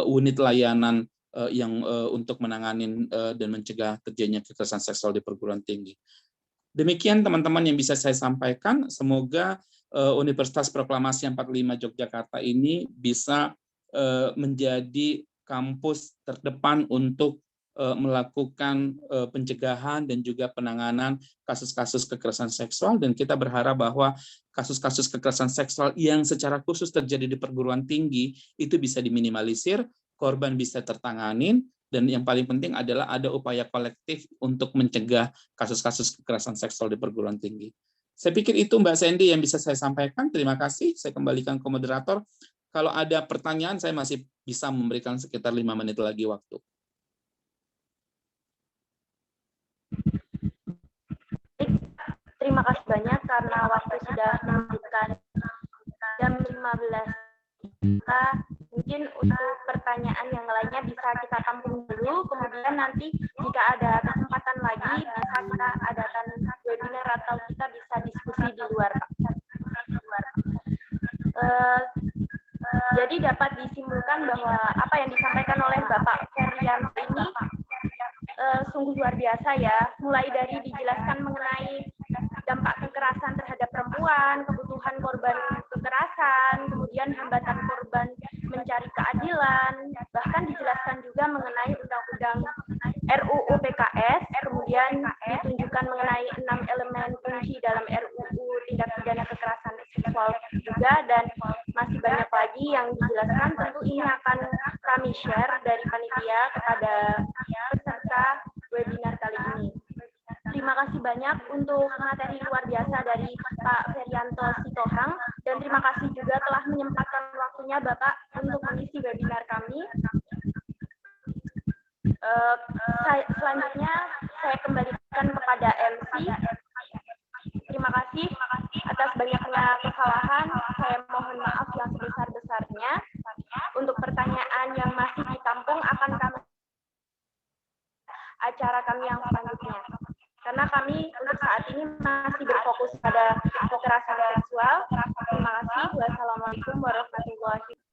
unit layanan yang untuk menangani dan mencegah terjadinya kekerasan seksual di perguruan tinggi. Demikian teman-teman yang bisa saya sampaikan. Semoga Universitas Proklamasi 45 Yogyakarta ini bisa menjadi kampus terdepan untuk melakukan pencegahan dan juga penanganan kasus-kasus kekerasan seksual, dan kita berharap bahwa kasus-kasus kekerasan seksual yang secara khusus terjadi di perguruan tinggi itu bisa diminimalisir, korban bisa tertanganin, dan yang paling penting adalah ada upaya kolektif untuk mencegah kasus-kasus kekerasan seksual di perguruan tinggi. Saya pikir itu Mbak Sandy yang bisa saya sampaikan. Terima kasih. Saya kembalikan ke moderator. Kalau ada pertanyaan, saya masih bisa memberikan sekitar 5 menit lagi waktu. Terima kasih banyak karena waktu sudah menunjukkan jam 15. Mungkin untuk pertanyaan yang lainnya bisa kita tampung dulu, kemudian nanti jika ada kesempatan lagi bisa kita adakan webinar atau kita bisa diskusi di luar. Jadi dapat disimpulkan bahwa apa yang disampaikan oleh Bapak Ferianto ini sungguh luar biasa ya, mulai dari dijelaskan mengenai dampak kekerasan terhadap perempuan, kebutuhan korban kekerasan, kemudian hambatan korban mencari keadilan, bahkan dijelaskan juga mengenai Undang-Undang RUU PKS, kemudian ditunjukkan mengenai 6 elemen kunci dalam RUU Tindak Pidana Kekerasan seksual juga, dan masih banyak lagi yang dijelaskan. Tentu ini akan kami share dari panitia kepada peserta webinar kali ini. Terima kasih banyak untuk materi luar biasa dari Pak Ferianto Sitohang, dan terima kasih juga telah menyempatkan waktunya Bapak untuk mengisi webinar kami. Selanjutnya saya kembalikan kepada MC. Terima kasih atas banyaknya kesalahan. Saya mohon maaf yang sebesar-besarnya. Untuk pertanyaan yang masih ditampung akan kami acara kami yang selanjutnya. Karena kami untuk saat ini masih berfokus pada kekerasan seksual. Terima kasih. Wassalamualaikum warahmatullahi wabarakatuh.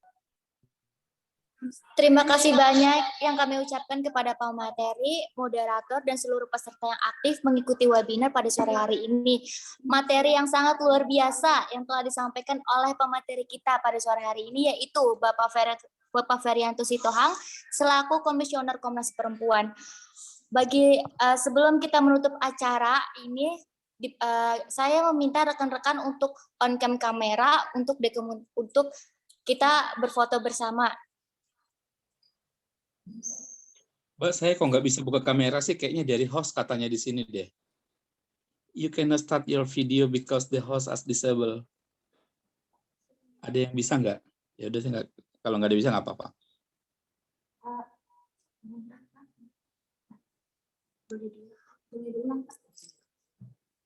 Terima kasih banyak yang kami ucapkan kepada pemateri, moderator, dan seluruh peserta yang aktif mengikuti webinar pada sore hari ini. Materi yang sangat luar biasa yang telah disampaikan oleh pemateri kita pada sore hari ini, yaitu Bapak Ferianto Sitohang selaku Komisioner Komnas Perempuan. Sebelum kita menutup acara ini, saya meminta rekan-rekan untuk on cam kamera untuk kita berfoto bersama. Mbak, saya kok nggak bisa buka kamera sih, kayaknya dari host katanya di sini deh. You cannot start your video because the host is disabled. Ada yang bisa nggak? Ya udah, nggak. Kalau nggak ada bisa nggak apa-apa.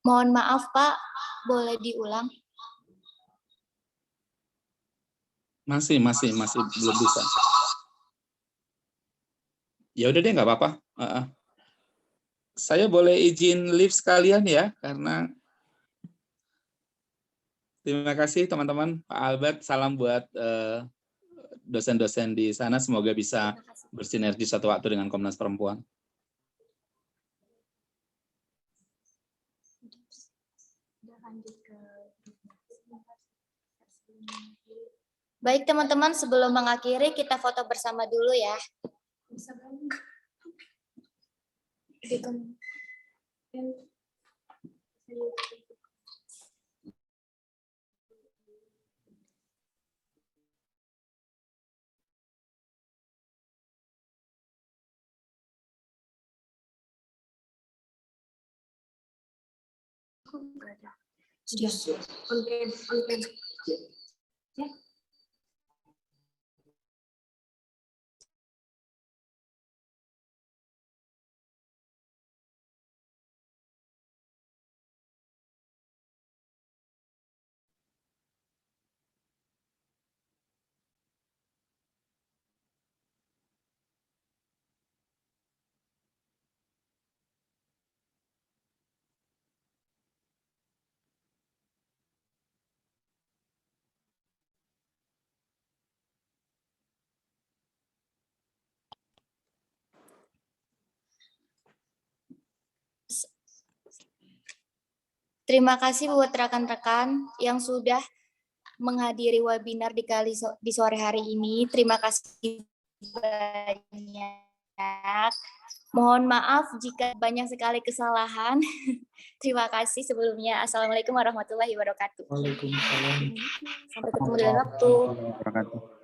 Mohon maaf Pak, boleh diulang? Masih belum bisa. Ya udah deh, nggak apa-apa. Saya boleh izin live sekalian ya, karena terima kasih teman-teman. Pak Albert, salam buat dosen-dosen di sana. Semoga bisa bersinergi suatu waktu dengan Komnas Perempuan. Baik teman-teman, sebelum mengakhiri kita foto bersama dulu ya. Terima kasih buat rekan-rekan yang sudah menghadiri webinar di sore hari ini. Terima kasih banyak. Mohon maaf jika banyak sekali kesalahan. Terima kasih sebelumnya. Assalamualaikum warahmatullahi wabarakatuh. Waalaikumsalam. Sampai ketemu di lain waktu. Wabarakatuh.